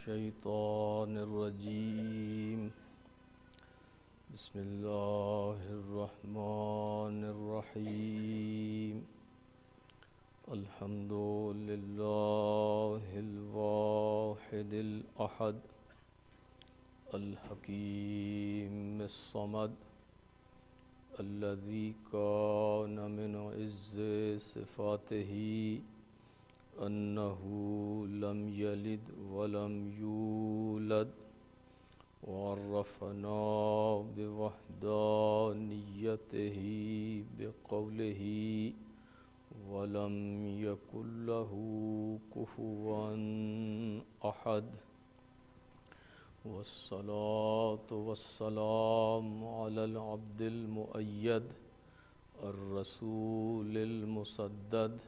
الشيطان الرجيم بسم الله الرحمن الرحيم الحمد لله الواحد الأحد الحكيم الصمد الذي كان من عز صفاته أنه لم يلد ولم يولد وعرفنا بوحدانيته بقوله ولم يكن له كفوا أحد والصلاة والسلام على العبد المؤيد الرسول المسدد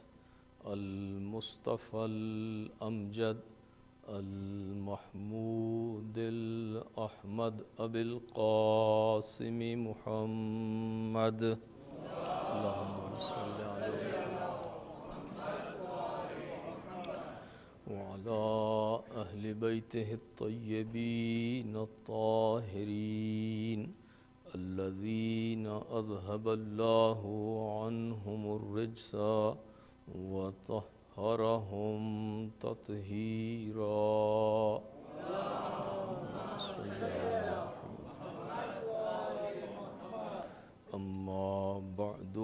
المصطفى الأمجد المحمود الأحمد أبي القاسم محمد اللهم صل على وعلى أهل بيته الطيبين الطاهرين الذين أذهب الله عنهم الرجس وطهرهم تطهيرا أما بعد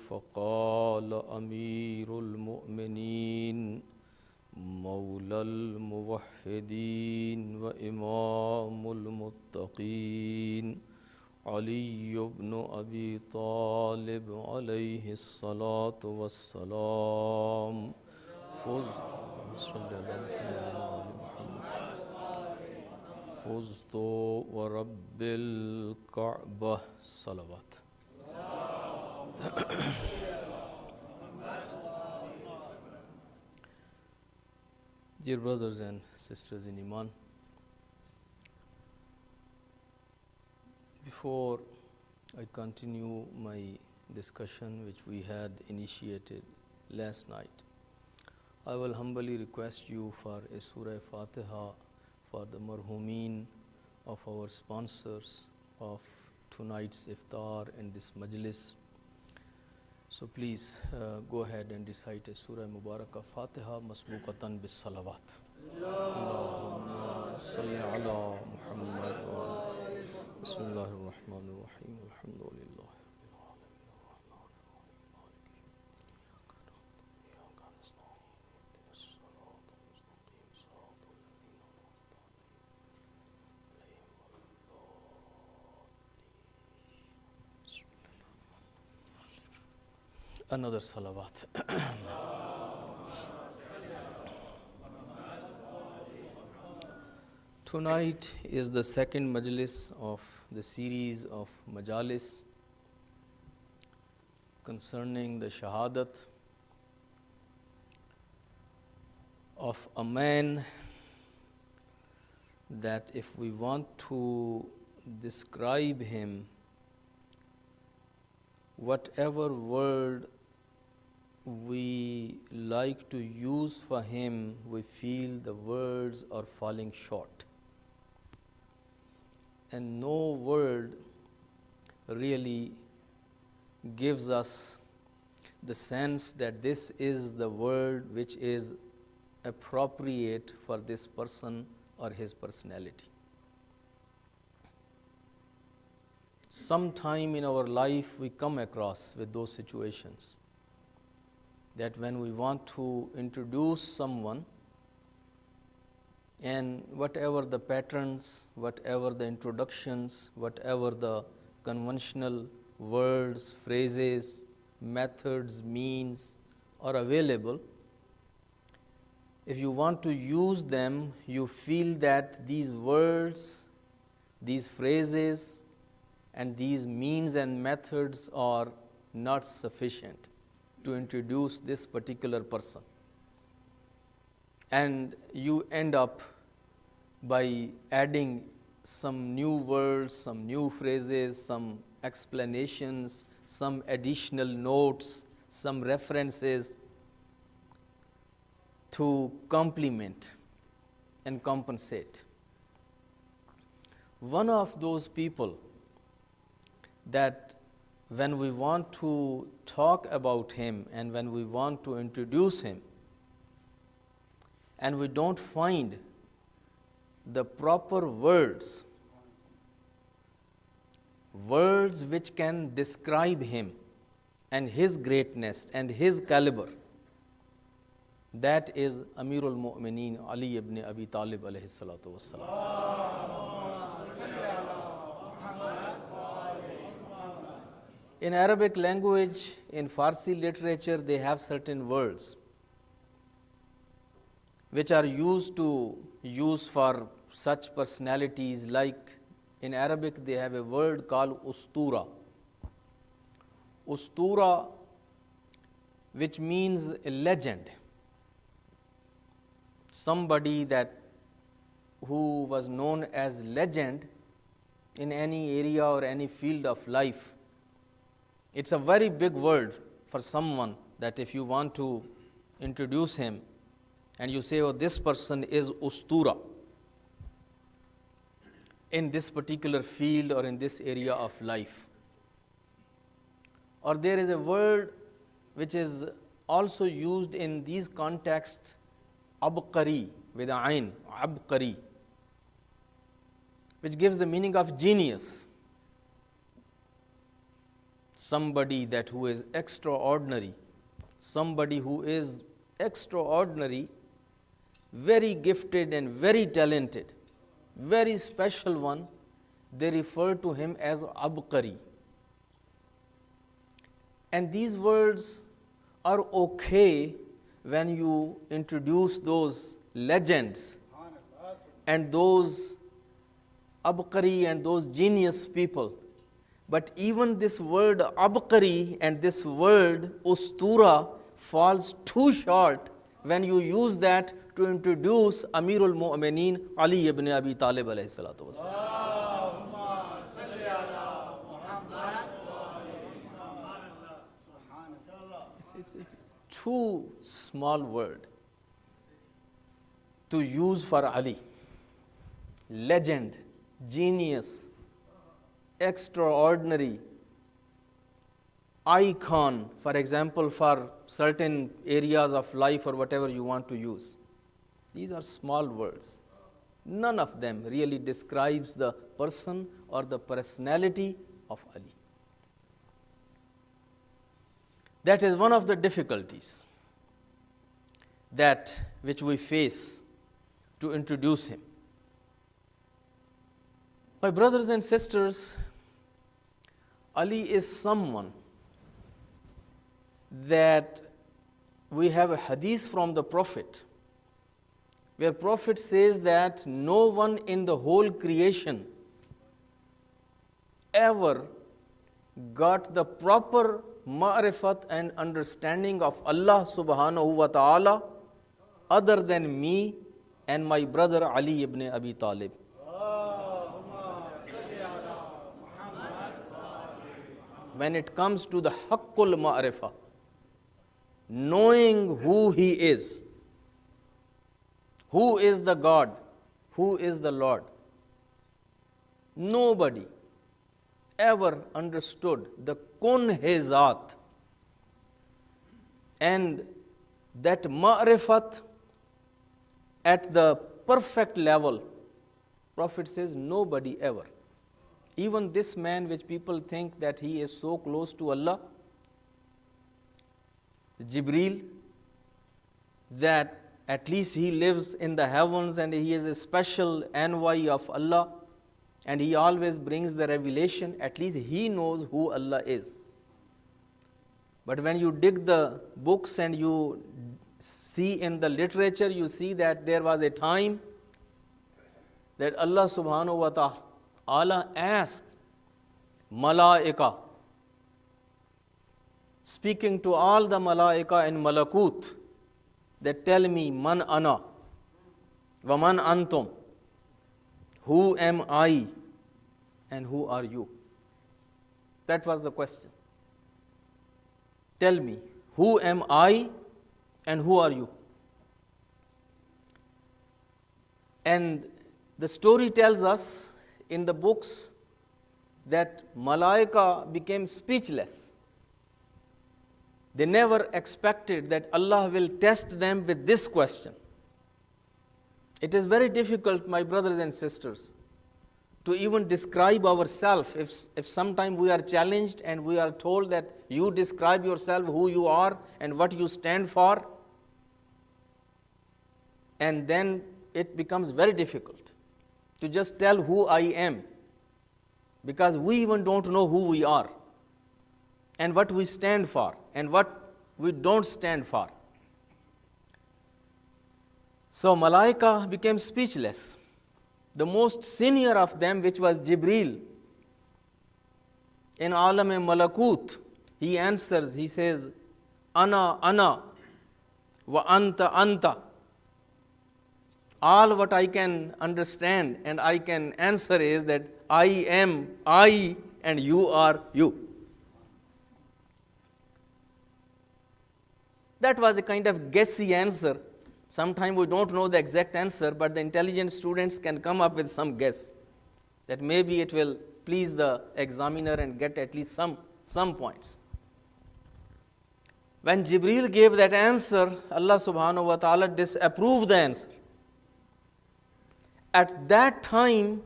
فقال أمير المؤمنين مولى الموحدين وإمام المتقين علي بن أبي طالب عليه الصلاة والسلام فزت ورب الكعبة صلوات. Dear brothers and sisters in Iman, before I continue my discussion which we had initiated last night, I will humbly request you for a Surah Fatiha for the marhumeen of our sponsors of tonight's iftar and this majlis. So please go ahead and recite a Surah Mubarakah Fatiha masbuqatan bis salawat. Allahumma salli ala Muhammad wa Bismillahir Rahmanir Rahim. Alhamdulillah. Another salawat. Tonight is the second majlis of the series of majalis concerning the shahadat of a man that if we want to describe him, whatever word we like to use for him, we feel the words are falling short. And no word really gives us the sense that this is the word which is appropriate for this person or his personality. Sometime in our life we come across with those situations that when we want to introduce someone, and whatever the patterns, whatever the introductions, whatever the conventional words, phrases, methods, means are available, if you want to use them, you feel that these words, these phrases, and these means and methods are not sufficient to introduce this particular person. And you end up by adding some new words, some new phrases, some explanations, some additional notes, some references to complement and compensate. One of those people that when we want to talk about him and when we want to introduce him and we don't find the proper words which can describe him and his greatness and his caliber, that is Amirul Mu'mineen Ali ibn Abi Talib alayhi salatu wassalam. In Arabic language, in Farsi literature, they have certain words which are used for such personalities. Like in Arabic, they have a word called ustura. Ustura, which means a legend. Somebody who was known as legend in any area or any field of life. It's a very big word for someone that if you want to introduce him and you say, oh, this person is ustura in this particular field or in this area of life. Or there is a word which is also used in these contexts, abqari, with a ain, abqari, which gives the meaning of genius. Somebody who is extraordinary, somebody who is extraordinary, very gifted and very talented, very special one, they refer to him as abqari. And these words are okay when you introduce those legends and those abqari and those genius people. But even this word abqari and this word ustura falls too short when you use that to introduce Amirul Mu'mineen Ali ibn Abi Talib alayhi salatu wassalam. It's too small word to use for Ali. Legend, genius, extraordinary, icon, for example, for certain areas of life or whatever you want to use. These are small words. None of them really describes the person or the personality of Ali. That is one of the difficulties which we face to introduce him. My brothers and sisters, Ali is someone that we have a hadith from the Prophet, where Prophet says that no one in the whole creation ever got the proper ma'rifat and understanding of Allah subhanahu wa ta'ala other than me and my brother Ali ibn Abi Talib. When it comes to the haqqul ma'rifah, knowing who he is, who is the God, who is the Lord, nobody ever understood the kun he zaat, and that ma'rifat at the perfect level. Prophet says nobody ever. Even this man which people think that he is so close to Allah, Jibreel, that at least he lives in the heavens and he is a special envoy of Allah and he always brings the revelation, at least he knows who Allah is. But when you dig the books and you see in the literature, you see that there was a time that Allah subhanahu wa ta'ala asked Malaika, speaking to all the Malaika in Malakut, that tell me, Man ana, wa man antum, who am I and who are you? That was the question. Tell me, who am I and who are you? And the story tells us in the books that Malaika became speechless. They never expected that Allah will test them with this question. It is very difficult, my brothers and sisters, to even describe ourselves. If sometime we are challenged and we are told that you describe yourself, who you are and what you stand for, and then it becomes very difficult to just tell who I am, because we even don't know who we are and what we stand for and what we don't stand for. So Malaika became speechless. The most senior of them, which was Jibreel, in Alam-e-Malakut, he answers, he says, Ana, Ana, wa Anta, Anta. All what I can understand and I can answer is that I am I and you are you. That was a kind of guessy answer. Sometimes we don't know the exact answer, but the intelligent students can come up with some guess that maybe it will please the examiner and get at least some points. When Jibreel gave that answer, Allah subhanahu wa ta'ala disapproved the answer. At that time,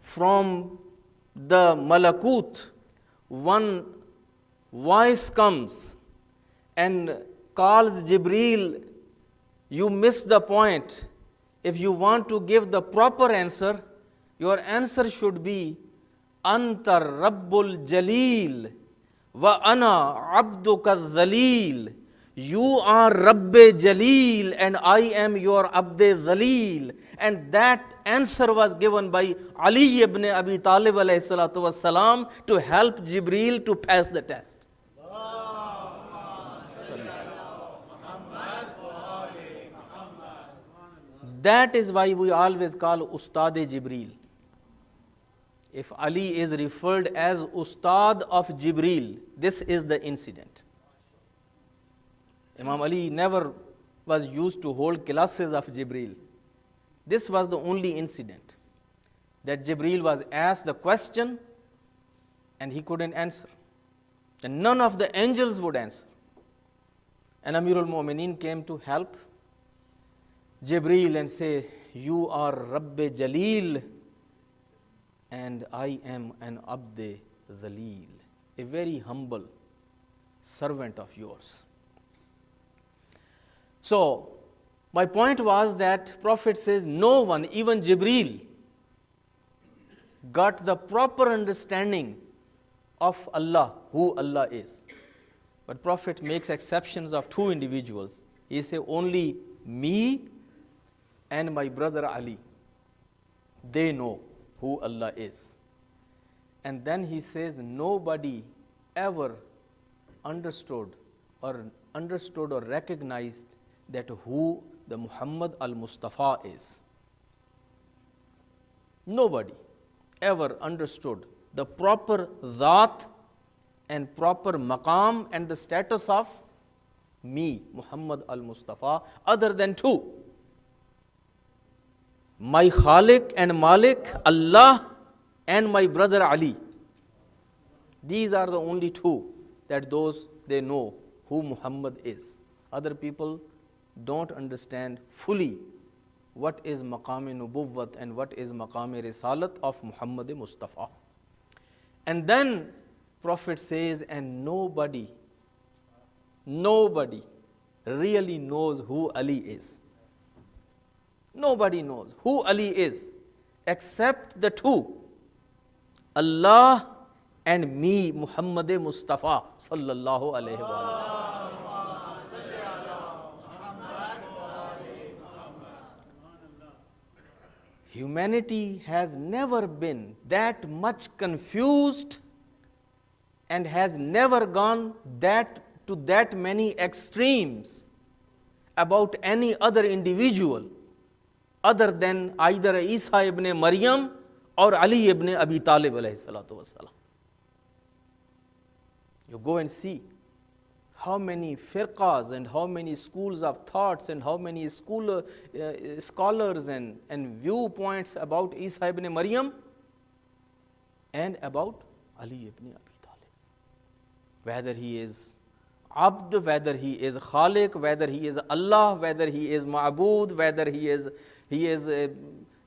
from the Malakut, one voice comes and calls Jibreel, you missed the point. If you want to give the proper answer, your answer should be, Anta Rabbul Jaleel wa ana abduka dhaleel. You are Rabbe Jaleel and I am your Abde Dhaleel. And that answer was given by Ali ibn Abi Talib alayhi salatu wassalam to help Jibreel to pass the test. That is why we always call Ustad Jibreel. If Ali is referred as Ustad of Jibreel, this is the incident. Imam Ali never was used to hold classes of Jibreel. This was the only incident that Jibreel was asked the question and he couldn't answer. And none of the angels would answer. And Amirul Mu'mineen came to help Jibreel and say, you are Rabbe Jaleel and I am an Abde Dhaleel, a very humble servant of yours. So, my point was that Prophet says no one, even Jibreel, got the proper understanding of Allah, who Allah is. But Prophet makes exceptions of two individuals. He says only me and my brother Ali, they know who Allah is. And then he says nobody ever understood or recognized that who the Muhammad al-Mustafa is. Nobody ever understood the proper Dhat and proper Maqam and the status of me, Muhammad al-Mustafa, other than two. My Khalik and Malik, Allah, and my brother Ali. These are the only two that those they know who Muhammad is. Other people don't understand fully what is Maqam-e Nubuwwat and what is Maqam-e Risalat of Muhammad Mustafa. And then Prophet says, and nobody really knows who Ali is. Nobody knows who Ali is except the two, Allah and me, Muhammad Mustafa sallallahu alayhi wa sallam. Humanity has never been that much confused and has never gone to that many extremes about any other individual other than either Isa ibn Maryam or Ali ibn Abi Talib alayhi salatu wassalam. You go and see how many firqas and how many schools of thoughts and how many scholars and viewpoints about Isa ibn Maryam and about Ali ibn Abi Talib. Whether he is Abd, whether he is Khaliq, whether he is Allah, whether he is Ma'bud, whether he is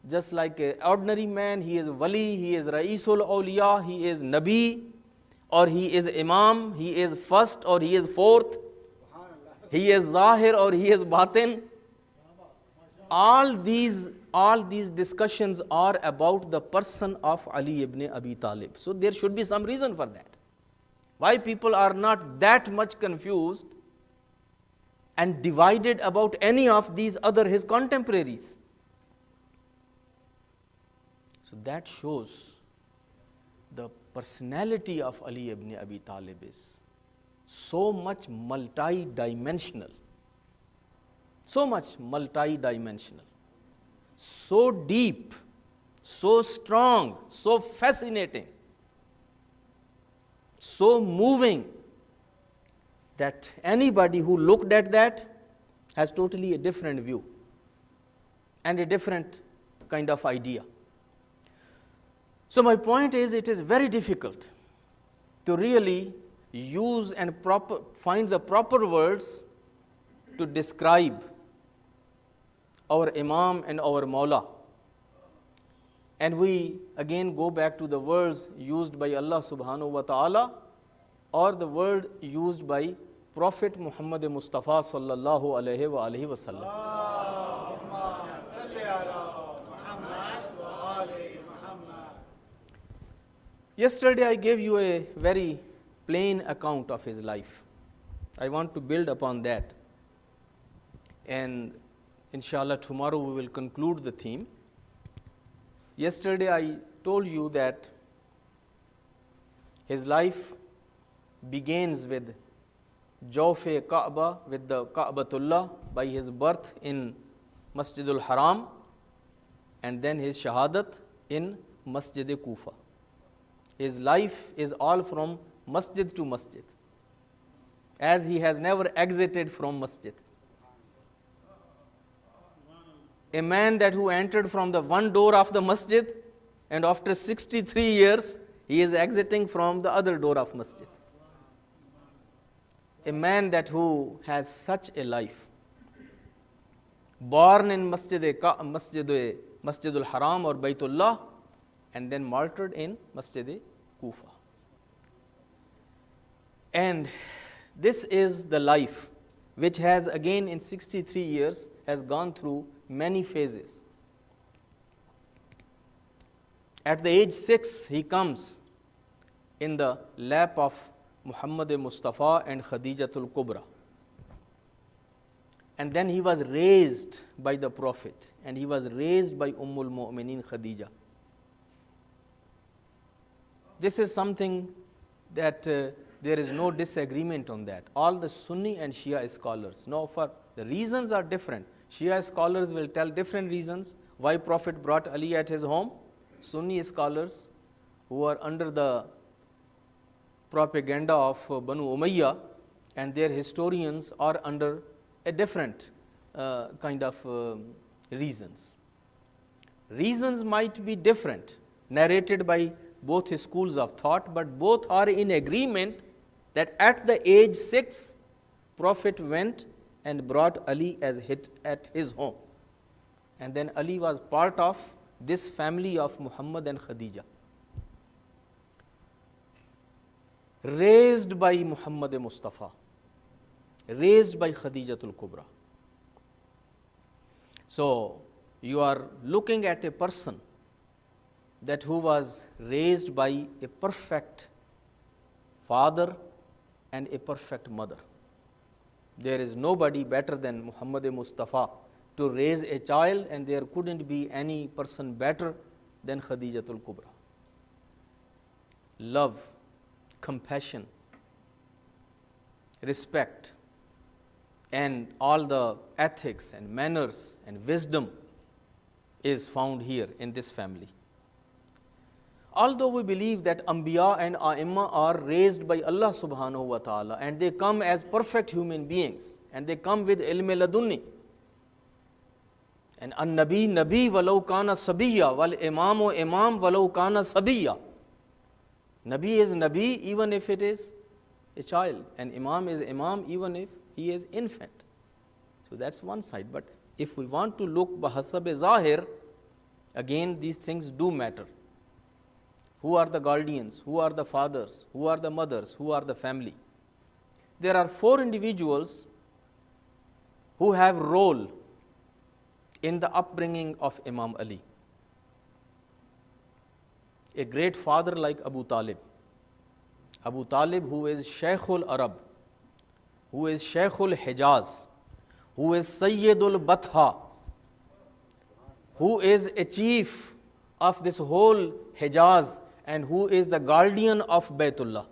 just like an ordinary man, he is Wali, he is Ra'isul Awliya, he is Nabi, or he is Imam, he is first or he is fourth, he is Zahir or he is Batin. All these discussions are about the person of Ali ibn Abi Talib. So there should be some reason for that. Why people are not that much confused and divided about any of these other his contemporaries. So that shows the personality of Ali ibn Abi Talib is so much multi-dimensional, so deep, so strong, so fascinating, so moving, that anybody who looked at that has totally a different view and a different kind of idea. So my point is, it is very difficult to really use and find the proper words to describe our Imam and our Mawla. And we again go back to the words used by Allah subhanahu wa ta'ala or the word used by Prophet Muhammad Mustafa sallallahu alayhi wa alihi wa sallam. Yesterday I gave you a very plain account of his life. I want to build upon that. And inshallah tomorrow we will conclude the theme. Yesterday I told you that his life begins with Jawf-e Kaaba, with the Ka'batullah, by his birth in Masjidul Haram, and then his Shahadat in Masjid-e Kufa. His life is all from masjid to masjid, as he has never exited from masjid. A man that who entered from the one door of the masjid, and after 63 years, he is exiting from the other door of masjid. A man that who has such a life, born in Masjidul Haram or Baytullah, and then martyred in Masjid Kufa. And this is the life which has again in 63 years has gone through many phases. At the age 6, he comes in the lap of Muhammad Mustafa and Khadijatul Kubra. And then he was raised by the Prophet, and he was raised by Ummul Mu'mineen Khadija. This is something that there is no disagreement on that. All the Sunni and Shia scholars, the reasons are different. Shia scholars will tell different reasons why Prophet brought Ali at his home. Sunni scholars who are under the propaganda of Banu Umayyah and their historians are under a different kind of reasons. Reasons might be different, narrated by both his schools of thought, but both are in agreement that at the age 6, Prophet went and brought Ali at his home. And then Ali was part of this family of Muhammad and Khadija. Raised by Muhammad Mustafa, raised by Khadijatul Kubra. So, you are looking at a person that who was raised by a perfect father and a perfect mother. There is nobody better than Muhammad Mustafa to raise a child, and there couldn't be any person better than Khadijatul Kubra. Love, compassion, respect, and all the ethics and manners and wisdom is found here in this family. Although we believe that Anbiya and A'imma are raised by Allah subhanahu wa ta'ala and they come as perfect human beings and they come with ilm ladunni. And an-nabi nabi walau kana sabiyya wal imamu imam walau kana sabiyya. Nabi is nabi even if it is a child, and imam is imam even if he is infant. So that's one side. But if we want to look bahasab zahir, again these things do matter. Who are the guardians? Who are the fathers? Who are the mothers? Who are the family? There are 4 individuals who have role in the upbringing of Imam Ali. A great father like Abu Talib. Abu Talib, who is Shaykhul Arab, who is Shaykhul Hijaz, who is Sayyidul Batha, who is a chief of this whole Hijaz and who is the guardian of Baytullah.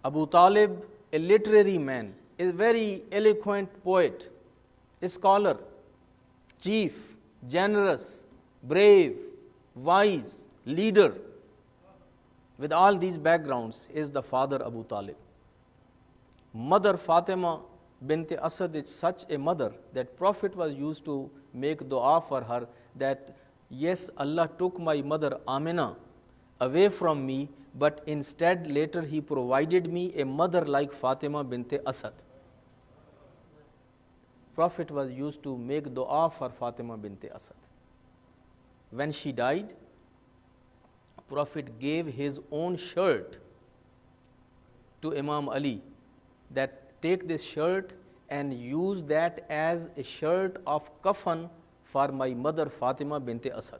Abu Talib, a literary man, a very eloquent poet, a scholar, chief, generous, brave, wise, leader. With all these backgrounds is the father Abu Talib. Mother Fatima bint Asad is such a mother that Prophet was used to make dua for her that, yes, Allah took my mother Amina away from me, but instead later He provided me a mother like Fatima bint Asad. Prophet was used to make dua for Fatima bint Asad. When she died, Prophet gave his own shirt to Imam Ali, that take this shirt and use that as a shirt of kafan for my mother Fatima bint Asad.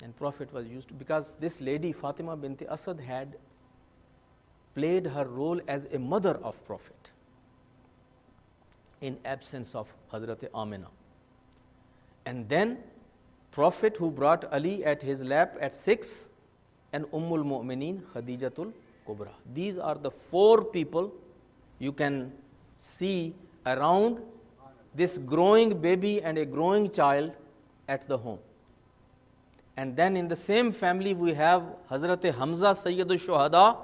And Prophet was used to, because this lady Fatima bint Asad had played her role as a mother of Prophet in absence of Hazrat Amina. And then Prophet, who brought Ali at his lap at 6, and Ummul Mu'mineen Khadijatul Kubra. These are the 4 people you can see around this growing baby and a growing child at the home. And then in the same family we have Hazrat Hamza Sayyidul Shuhada,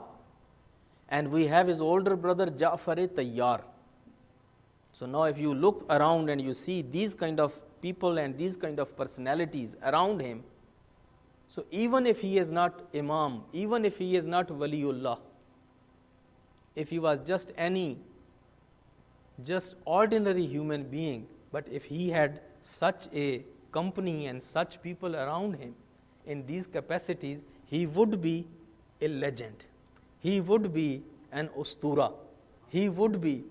and we have his older brother Ja'far Tayyar. So now if you look around and you see these kind of people and these kind of personalities around him, so even if he is not Imam, even if he is not Waliullah, if he was just ordinary human being, but if he had such a company and such people around him in these capacities, he would be a legend. He would be an ustura. He would be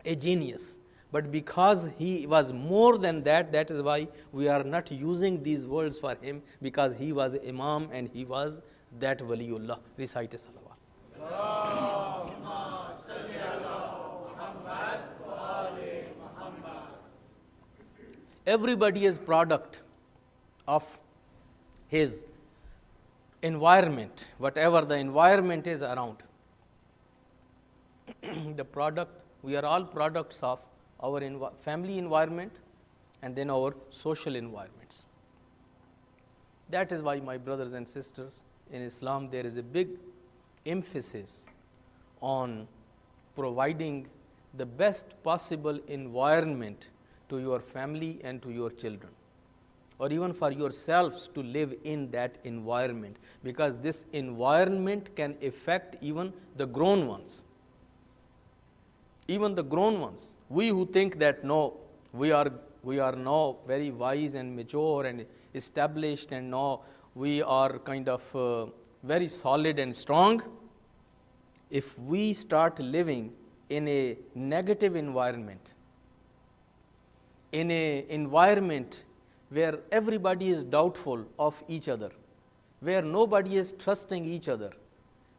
a genius. But because he was more than that, that is why we are not using these words for him, because he was Imam and he was that Waliullah. Recite a salawat. Everybody is product of his environment, whatever the environment is around. We are all products of our family environment and then our social environments. That is why, my brothers and sisters, in Islam there is a big emphasis on providing the best possible environment to your family and to your children, or even for yourselves to live in that environment, because this environment can affect even the grown ones. Even the grown ones. We who think that no, we are now very wise and mature and established, and now we are kind of very solid and strong. If we start living in a negative environment, in an environment where everybody is doubtful of each other, where nobody is trusting each other,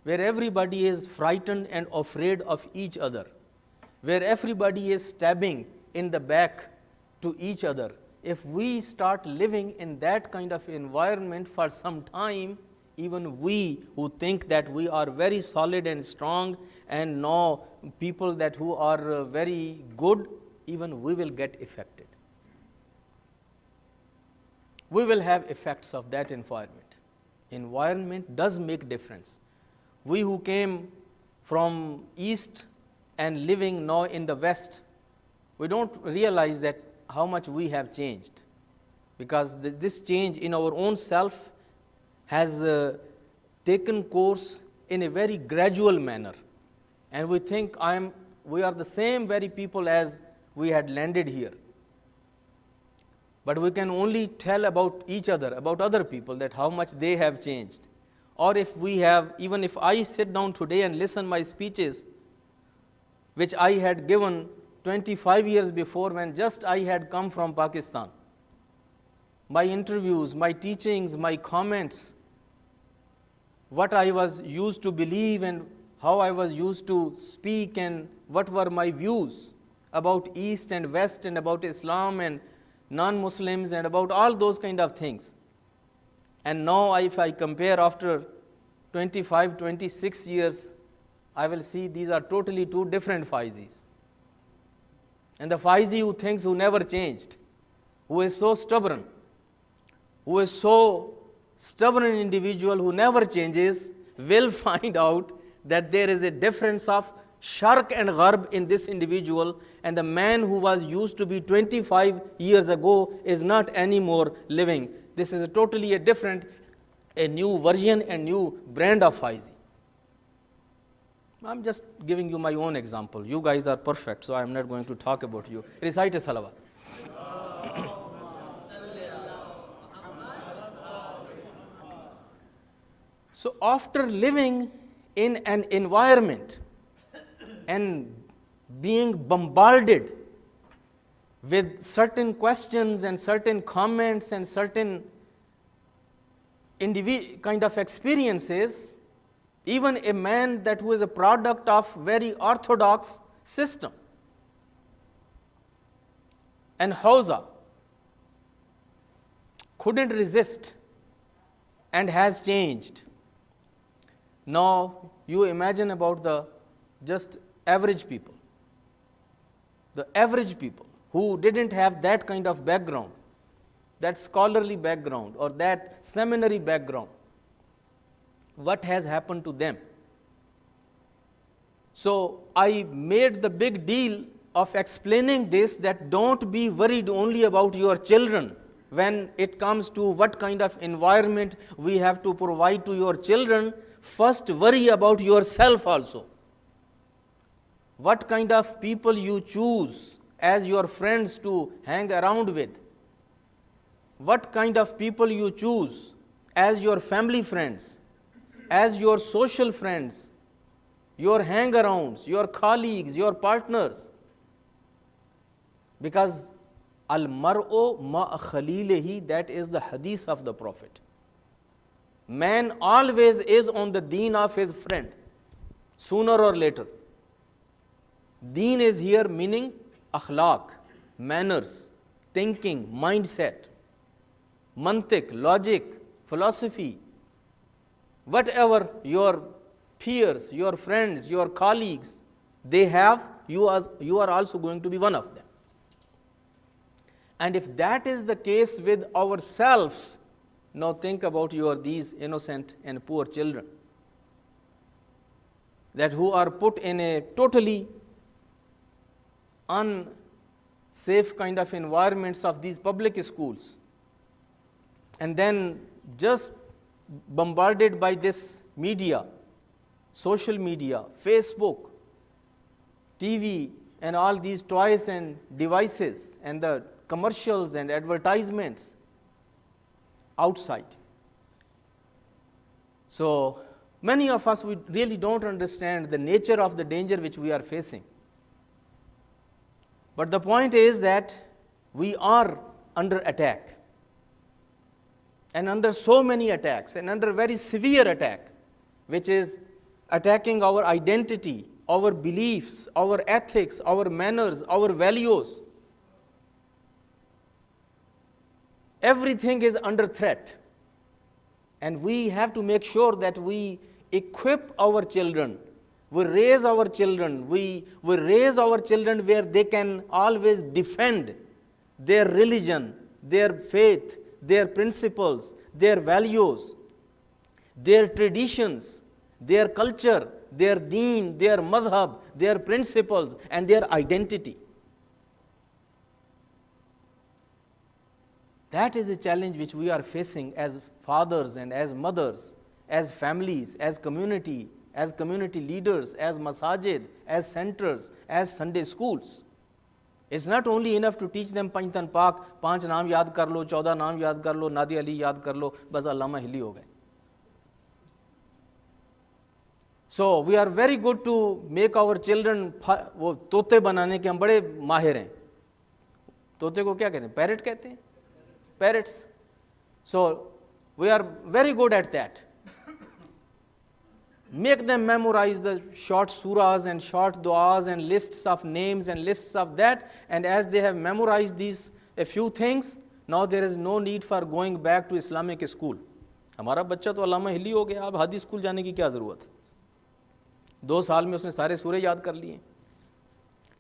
where everybody is frightened and afraid of each other, where everybody is stabbing in the back to each other, if we start living in that kind of environment for some time, even we who think that we are very solid and strong and know people that who are very good, even we will get affected. we will have effects of that environment. Environment does make difference. We who came from East and living now in the West, we don't realize that how much we have changed, because this change in our own self has taken course in a very gradual manner, and we think we are the same very people as we had landed here. But we can only tell about each other, about other people, that how much they have changed. Or if we have, even if I sit down today and listen my speeches, which I had given 25 years before when just I had come from Pakistan, my interviews, my teachings, my comments, what I was used to believe and how I was used to speak and what were my views about East and West and about Islam and non-Muslims and about all those kind of things. And now if I compare after 25, 26 years, I will see these are totally two different Faizis. And the Faizi who thinks who never changed, who is so stubborn individual who never changes, will find out that there is a difference of Sharq and Gharb in this individual, and the man who was used to be 25 years ago is not anymore living. This is totally a different, a new version and new brand of Faizi. I'm just giving you my own example. You guys are perfect, so I'm not going to talk about you. Recite a salawat. So after living in an environment and being bombarded with certain questions and certain comments and certain kind of experiences, even a man that who is a product of very orthodox system and Hausa couldn't resist and has changed. Now you imagine about the just average people, the average people who didn't have that kind of background, that scholarly background or that seminary background. What has happened to them? So I made the big deal of explaining this, that don't be worried only about your children when it comes to what kind of environment we have to provide to your children. First worry about yourself also. What kind of people you choose as your friends to hang around with. What kind of people you choose as your family friends, as your social friends, your hang-arounds, your colleagues, your partners. Because al-mar'u ma'a khalilehi, that is the hadith of the Prophet. Man always is on the deen of his friend, sooner or later. Deen is here meaning akhlaq, manners, thinking, mindset, mantiq, logic, philosophy. Whatever your peers, your friends, your colleagues, they have, you are also going to be one of them. And if that is the case with ourselves, now think about these innocent and poor children that who are put in a totally unsafe kind of environments of these public schools, and then just bombarded by this media, social media, Facebook, TV, and all these toys and devices, and the commercials and advertisements outside. So many of us, we really don't understand the nature of the danger which we are facing. But the point is that we are under attack, and under so many attacks, and under very severe attack, which is attacking our identity, our beliefs, our ethics, our manners, our values. Everything is under threat, and we have to make sure that we equip our children, we raise our children, we raise our children where they can always defend their religion, their faith, their principles, their values, their traditions, their culture, their deen, their madhab, their principles, and their identity. That is a challenge which we are facing as fathers and as mothers, as families, as community leaders, as masajid, as centers, as Sunday schools. It's not only enough to teach them Panchtan Pak, 5 naam yaad kar lo, 14 naam yaad kar lo, Nadi Ali yaad kar lo, bas Allama Hilli ho gaye. So we are very good to make our children, وہ طوطے بنانے کے ہم بڑے ماہر ہیں. طوطے کو کیا کہتے ہیں؟ پیرٹ کہتے ہیں. Parrots. So we are very good at that. Make them memorize the short surahs and short du'as and lists of names and lists of that, and as they have memorized these a few things, now there is no need for going back to Islamic school. ہمارا بچہ تو علامہ ہلی ہو گیا, اب ہادی school جانے کی کیا ضرورت؟ 2 سال میں اس نے سارے سورے یاد کر لیے.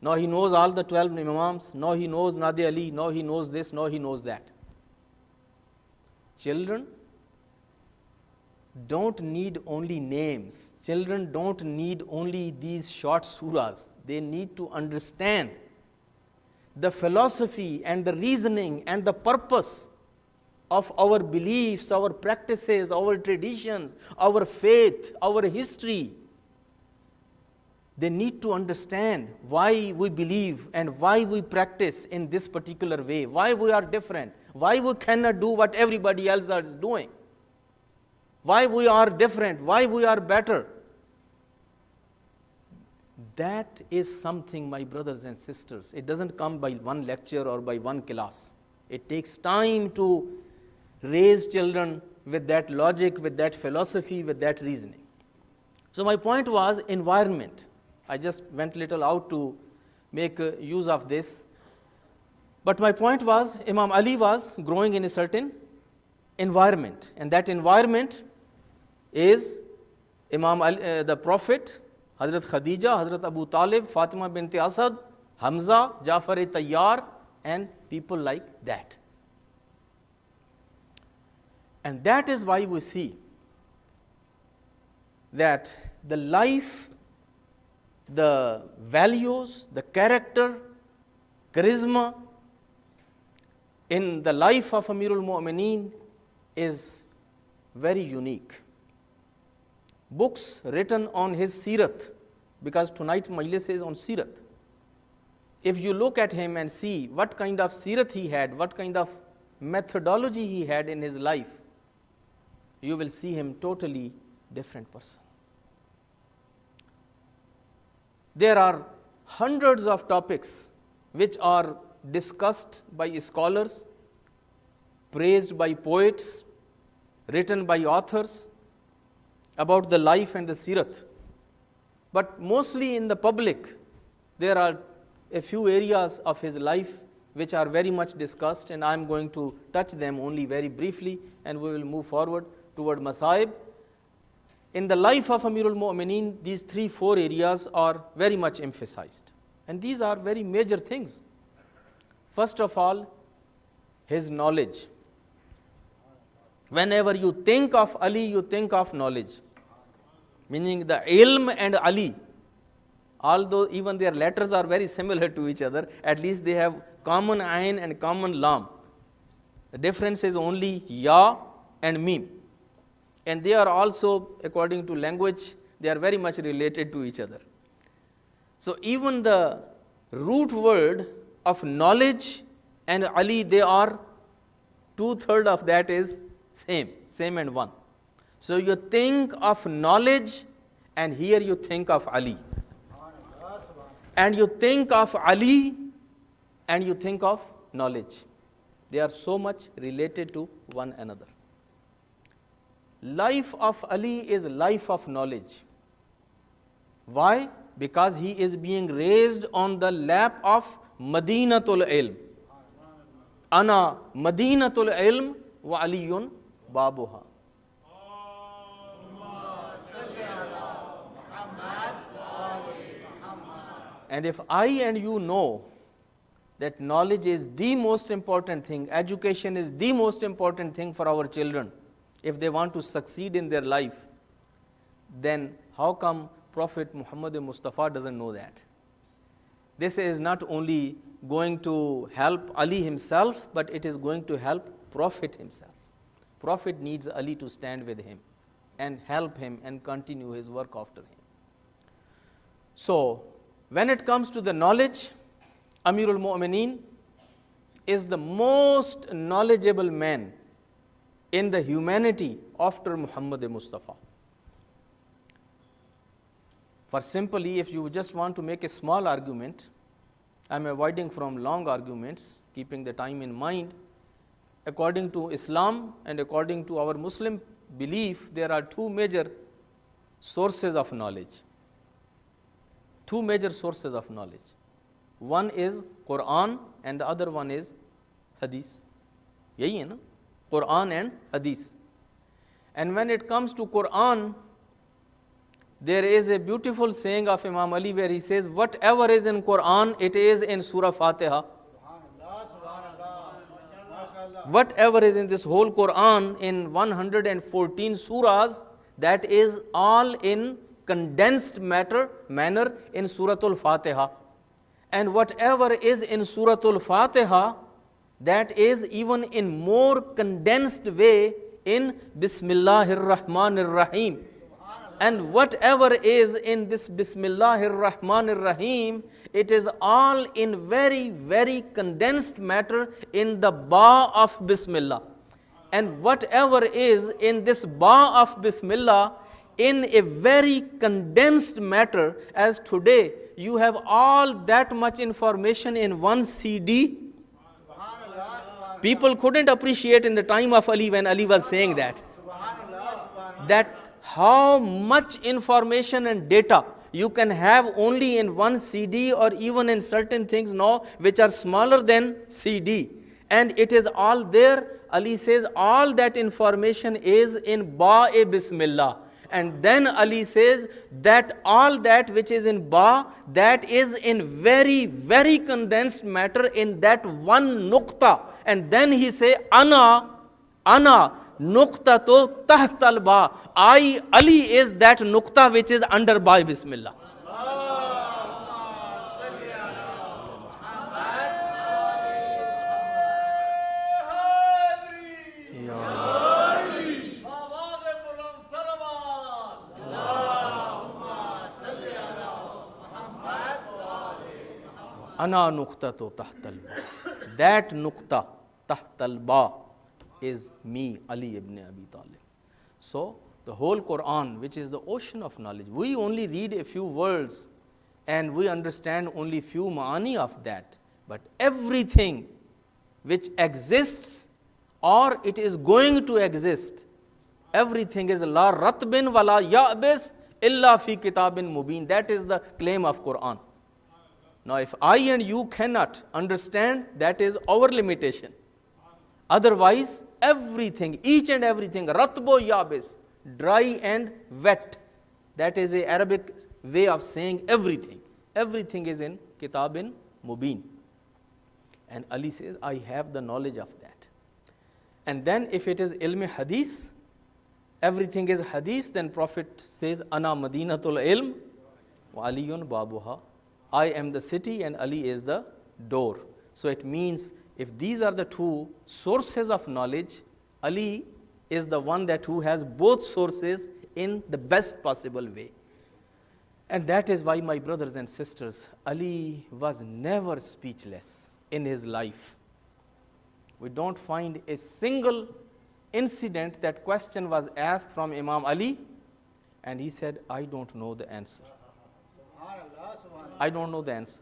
Now he knows all the 12 imams, now he knows Nadi Ali, now he knows this, now he knows that. Children don't need only names. Children don't need only these short surahs. They need to understand the philosophy and the reasoning and the purpose of our beliefs, our practices, our traditions, our faith, our history. They need to understand why we believe and why we practice in this particular way, why we are different, why we cannot do what everybody else is doing, why we are different, why we are better. That is something, my brothers and sisters, it doesn't come by one lecture or by one class. It takes time to raise children with that logic, with that philosophy, with that reasoning. So my point was environment. I just went a little out to make use of this. But my point was, Imam Ali was growing in a certain environment, and that environment is Imam Ali, the Prophet, Hazrat Khadija, Hazrat Abu Talib, Fatima bint Asad, Hamza, Jafar-e-Tayyar, and people like that. And that is why we see that the life, the values, the character, charisma in the life of Amirul Mu'mineen is very unique. Books written on his Sirat, because tonight Majlis is on Sirat. If you look at him and see what kind of Sirat he had, what kind of methodology he had in his life, you will see him totally different person. There are hundreds of topics which are discussed by scholars, praised by poets, written by authors about the life and the Sirat. But mostly in the public, there are a few areas of his life which are very much discussed, and I am going to touch them only very briefly, and we will move forward toward Masaib. In the life of Amirul Mu'mineen, these 3-4 areas are very much emphasized. And these are very major things. First of all, his knowledge. Whenever you think of Ali, you think of knowledge. Meaning the ilm and Ali, although even their letters are very similar to each other, at least they have common ayn and common lam. The difference is only ya and mim. And they are also, according to language, they are very much related to each other. So even the root word of knowledge and Ali, they are 2/3 of that is same and one. So you think of knowledge, and here you think of Ali. And you think of Ali, and you think of knowledge. They are so much related to one another. Life of Ali is life of knowledge. Why? Because he is being raised on the lap of Madinatul Ilm. Ana Madinatul Ilm wa Aliyun Babuha. And if I and you know that knowledge is the most important thing, education is the most important thing for our children if they want to succeed in their life, then how come Prophet Muhammad Mustafa doesn't know that? This is not only going to help Ali himself, but it is going to help Prophet himself. Prophet needs Ali to stand with him and help him and continue his work after him. So, when it comes to the knowledge, Amirul Mu'mineen is the most knowledgeable man in the humanity after Muhammad Mustafa. For simply, if you just want to make a small argument, I am avoiding from long arguments, keeping the time in mind. According to Islam and according to our Muslim belief, there are two major sources of knowledge. Two major sources of knowledge. One is Quran and the other one is Hadith. Yahi hai na? Quran and Hadith. And when it comes to Quran, there is a beautiful saying of Imam Ali where he says, whatever is in Quran, it is in Surah Fatiha. Whatever is in this whole Quran in 114 surahs, that is all in condensed manner in Suratul Fatiha. And whatever is in Suratul Fatiha, that is even in more condensed way in Bismillahir Rahmanir Rahim. And whatever is in this Bismillahir Rahmanir Rahim, it is all in very, very condensed matter in the Ba of Bismillah. And whatever is in this Ba of Bismillah, in a very condensed matter, as today you have all that much information in one CD. People couldn't appreciate in the time of Ali when Ali was saying that how much information and data you can have only in one CD or even in certain things now which are smaller than CD. And it is all there. Ali says all that information is in Ba-e Bismillah. And then Ali says that all that which is in Ba, that is in very, very condensed matter in that one nukta. And then he say, Ana nukta to tahtal Ba. I, Ali, is that nukta which is under Ba Bismillah. Ana nukta to tahtal Ba. That nukta, tahtal Ba, is me, Ali ibn Abi Talib. So, the whole Quran, which is the ocean of knowledge, we only read a few words and we understand only few ma'ani of that. But everything which exists or it is going to exist, everything is la ratbin wala ya'bis illa fi kitabin mubin. That is the claim of Quran. Now, if I and you cannot understand, that is our limitation. Otherwise, everything, each and everything, ratbo yabis, dry and wet. That is the Arabic way of saying everything. Everything is in Kitabin Mubin. And Ali says, I have the knowledge of that. And then if it is ilm hadith, everything is hadith, then Prophet says, Ana madinatul ilm wa aliyun babuha. I am the city and Ali is the door. So it means if these are the two sources of knowledge, Ali is the one that who has both sources in the best possible way. And that is why, my brothers and sisters, Ali was never speechless in his life. We don't find a single incident that question was asked from Imam Ali and he said, I don't know the answer. I don't know the answer.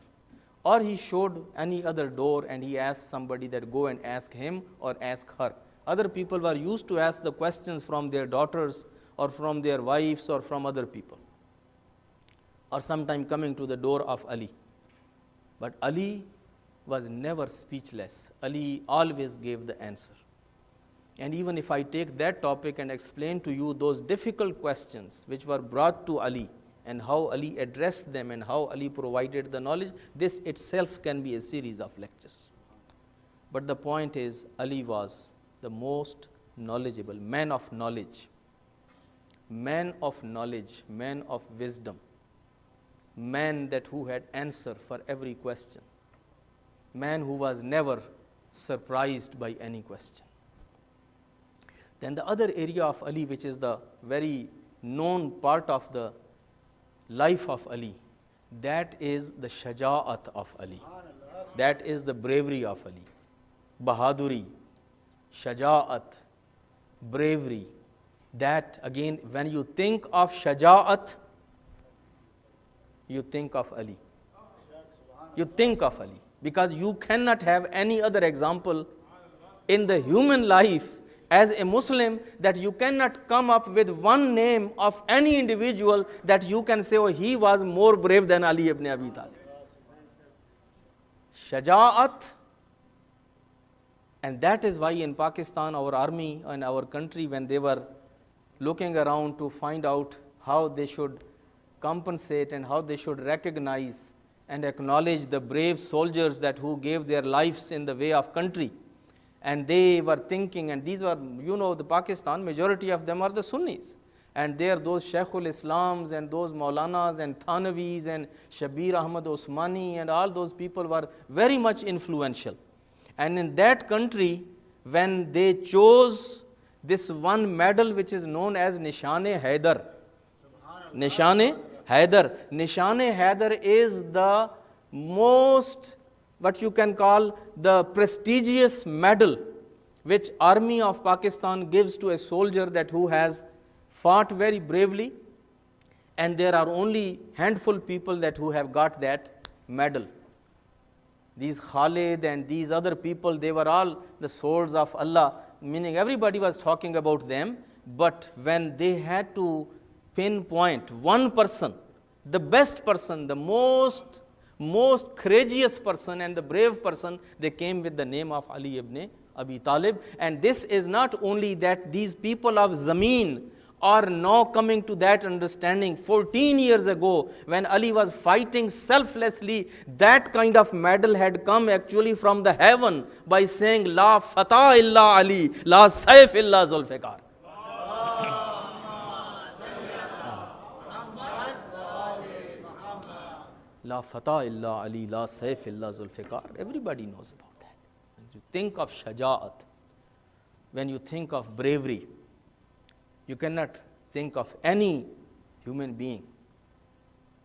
Or he showed any other door and he asked somebody that go and ask him or ask her. Other people were used to ask the questions from their daughters or from their wives or from other people. Or sometime coming to the door of Ali. But Ali was never speechless. Ali always gave the answer. And even if I take that topic and explain to you those difficult questions which were brought to Ali, and how Ali addressed them and how Ali provided the knowledge, this itself can be a series of lectures. But the point is, Ali was the most knowledgeable, man of knowledge, man of knowledge, man of wisdom, man that who had answer for every question, man who was never surprised by any question. Then the other area of Ali, which is the very known part of the life of Ali, that is the shaja'at of Ali. That is the bravery of Ali. Bahaduri, shaja'at, bravery. That again, when you think of shaja'at, you think of Ali. You think of Ali. Because you cannot have any other example in the human life as a Muslim that you cannot come up with one name of any individual that you can say, oh, he was more brave than Ali ibn Abi Talib. Shaja'at. And that is why in Pakistan, our army and our country, when they were looking around to find out how they should compensate and how they should recognize and acknowledge the brave soldiers that who gave their lives in the way of country. And they were thinking, and these were, the Pakistan, majority of them are the Sunnis. And there those Shaykhul Islams and those Maulanas and Thanavis and Shabir Ahmad Osmani and all those people were very much influential. And in that country, when they chose this one medal which is known as Nishan-e-Haidar. Nishan-e-Haidar. Nishan-e-Haidar is the most, what you can call, the prestigious medal which Army of Pakistan gives to a soldier that who has fought very bravely, and there are only handful people that who have got that medal. These Khalid and these other people, they were all the swords of Allah, meaning everybody was talking about them, but when they had to pinpoint one person, the best person, the most courageous person and the brave person, they came with the name of Ali ibn Abi Talib. And this is not only that these people of Zameen are now coming to that understanding. 14 years ago, when Ali was fighting selflessly, that kind of medal had come actually from the heaven by saying, La Fatah illa Ali, La Saif illa Zulfikar. La Fatah illa Ali, La Saif illa Zulfikar. Everybody knows about that. When you think of shaja'at, when you think of bravery, you cannot think of any human being.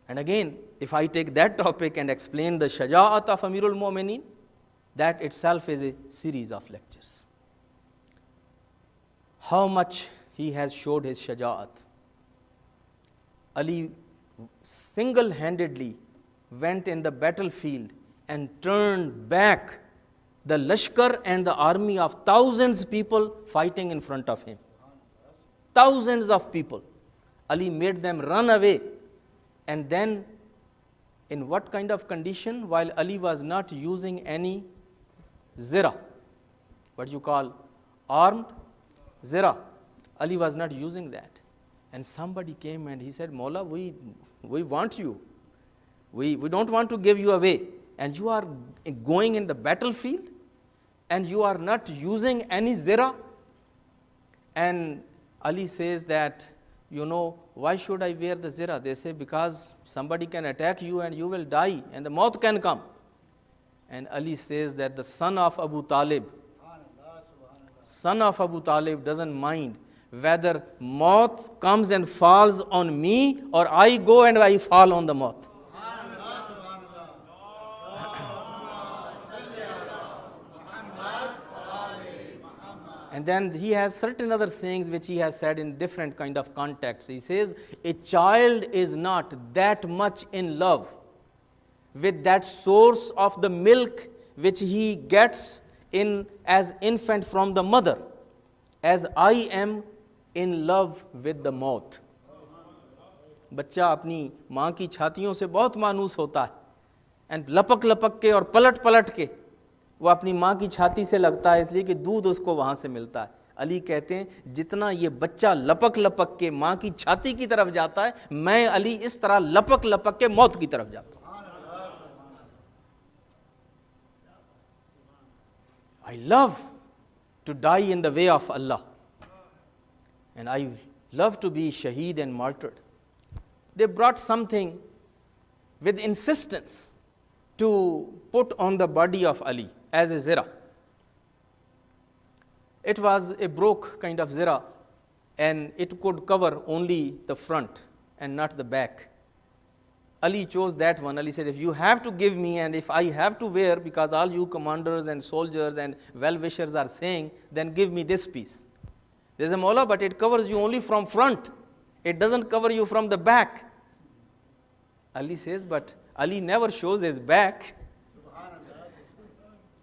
And again, if I take that topic and explain the shaja'at of Amirul Mu'mineen, that itself is a series of lectures. How much he has showed his shaja'at. Ali single-handedly went in the battlefield and turned back the Lashkar and the army of thousands of people fighting in front of him. Thousands of people. Ali made them run away. And then, in what kind of condition? While Ali was not using any zira, what you call armed zira. Ali was not using that. And somebody came and he said, Mawla, we want you. We don't want to give you away. And you are going in the battlefield and you are not using any zira. And Ali says that, why should I wear the zira? They say, because somebody can attack you and you will die and the maut can come. And Ali says that the son of Abu Talib doesn't mind whether maut comes and falls on me or I go and I fall on the maut. And then he has certain other sayings which he has said in different kind of contexts. He says, a child is not that much in love with that source of the milk which he gets in as infant from the mother, as I am in love with the maut. بچہ اپنی ماں کی چھاتیوں سے بہت مانوس ہوتا ہے and لپک لپک کے اور پلٹ پلٹ کے وہ اپنی ماں کی چھاتی سے لگتا ہے اس لیے کہ دودھ اس کو وہاں سے ملتا ہے. علی کہتے ہیں جتنا یہ بچہ لپک لپک کے ماں کی چھاتی کی طرف جاتا ہے، میں علی اس طرح لپک لپک کے موت کی طرف جاتا ہوں. I love to die in the way of Allah, and I love to be shaheed and martyred. They brought something with insistence to put on the body of Ali as a zira. It was a broke kind of zira, and it could cover only the front and not the back. Ali chose that one. Ali said, if you have to give me and if I have to wear, because all you commanders and soldiers and well-wishers are saying, then give me this piece. There's a mawla, but it covers you only from front. It doesn't cover you from the back. Ali says, but Ali never shows his back.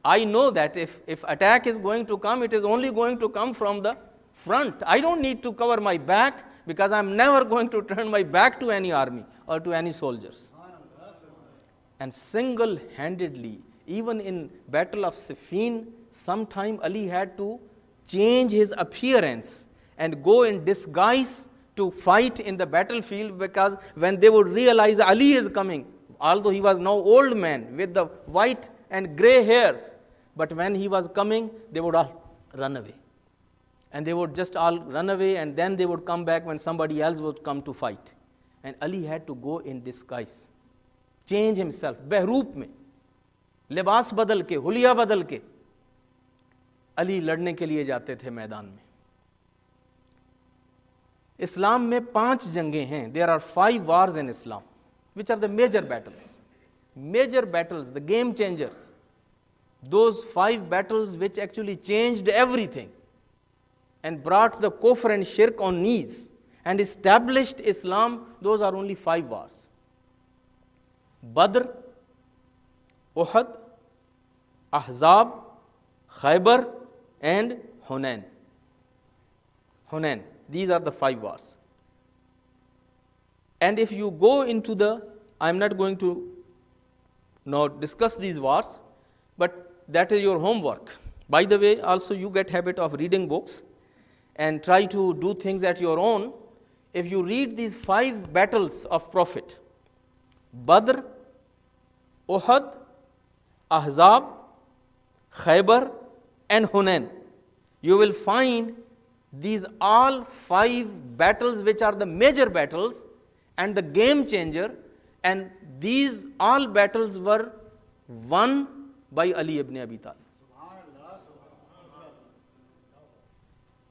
I know that if attack is going to come, it is only going to come from the front. I don't need to cover my back, because I'm never going to turn my back to any army or to any soldiers. And single-handedly, even in Battle of Siffin, sometime Ali had to change his appearance and go in disguise to fight in the battlefield, because when they would realize Ali is coming, although he was now old man with the white and gray hairs, but when he was coming, they would all run away. And they would just all run away, and then they would come back when somebody else would come to fight. And Ali had to go in disguise, change himself, behroop mein, libas badal ke, huliya badal ke, Ali لڑنے کے لیے جاتے تھے میدان میں. اسلام میں 5 جنگیں ہیں. There are 5 wars in Islam, which are the major battles. Major battles, the game changers. Those 5 battles which actually changed everything and brought the kufr and shirk on knees and established Islam, those are only 5 wars. Badr, Uhud, Ahzab, Khaybar, and Hunain. Hunain, these are the 5 wars. And if you go into I'm not going to now discuss these wars, but that is your homework. By the way, also you get habit of reading books and try to do things at your own. If you read these 5 battles of Prophet, Badr, Uhud, Ahzab, Khaybar, and Hunain, you will find these all 5 battles which are the major battles and the game changer, and these all battles were won by Ali ibn Abi Talib.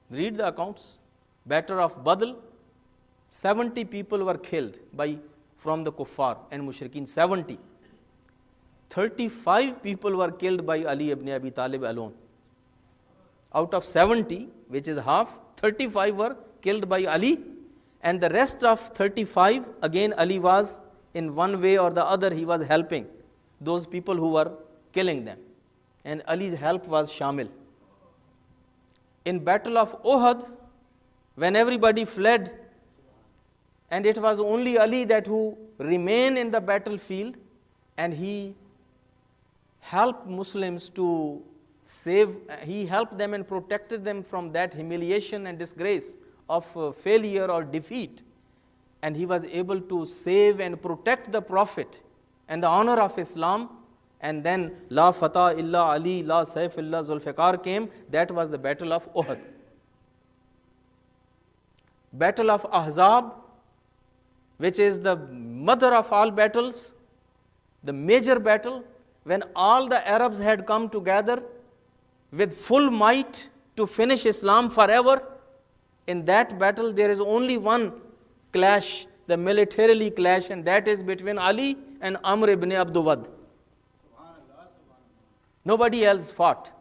Read the accounts. Battle of Badr, 70 people were killed from the kuffar and mushrikeen. 70. 35 people were killed by Ali ibn Abi Talib alone. Out of 70, which is half, 35 were killed by Ali, and the rest of 35, again Ali was in one way or the other, he was helping those people who were killing them, and Ali's help was shamil. In Battle of Uhud, when everybody fled, and it was only Ali that who remained in the battlefield, and he helped Muslims to he helped them and protected them from that humiliation and disgrace of failure or defeat. And he was able to save and protect the Prophet and the honor of Islam. And then La Fatah illa Ali, La Saif illa Zulfiqar came. That was the Battle of Uhud. Battle of Ahzab, which is the mother of all battles, the major battle, when all the Arabs had come together with full might to finish Islam forever. In that battle, there is only one clash, the militarily clash, and that is between Ali and Amr ibn Abd Wad. Nobody else fought.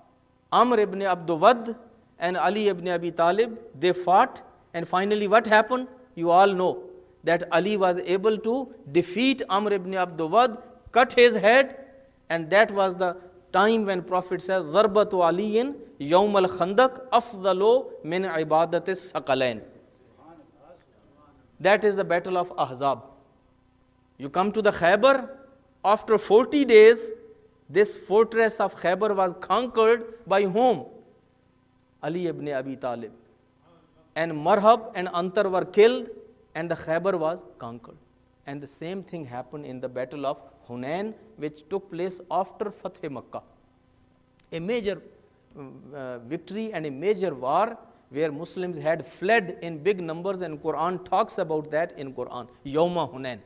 Amr ibn Abd Wad and Ali ibn Abi Talib, they fought, and finally what happened? You all know that Ali was able to defeat Amr ibn Abd Wad, cut his head, and that was the time when Prophet says, ضَرْبَةُ عَلِيٍّ يَوْمَ الْخَنْدَقِ أَفْضَلُ مِنْ عِبَادَةِ الثَّقَلَيْنِ. That is the Battle of Ahzab. You come to the Khaybar, after 40 days, this fortress of Khaybar was conquered by whom? Ali ibn Abi Talib. And Marhab and Antar were killed and the Khaybar was conquered. And the same thing happened in the battle of Hunain, which took place after Fath Makkah. A major victory and a major war where Muslims had fled in big numbers, and Quran talks about that in Quran. Yawma Hunain.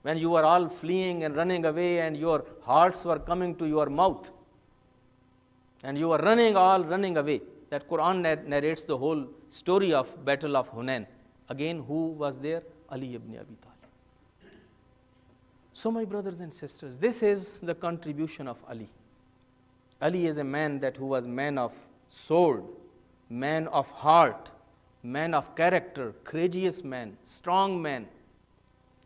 When you were all fleeing and running away and your hearts were coming to your mouth and you were running away. That Quran narrates the whole story of Battle of Hunain. Again, who was there? Ali ibn Abi Talib. So my brothers and sisters, this is the contribution of Ali. Ali is a man who was man of sword, man of heart, man of character, courageous man, strong man,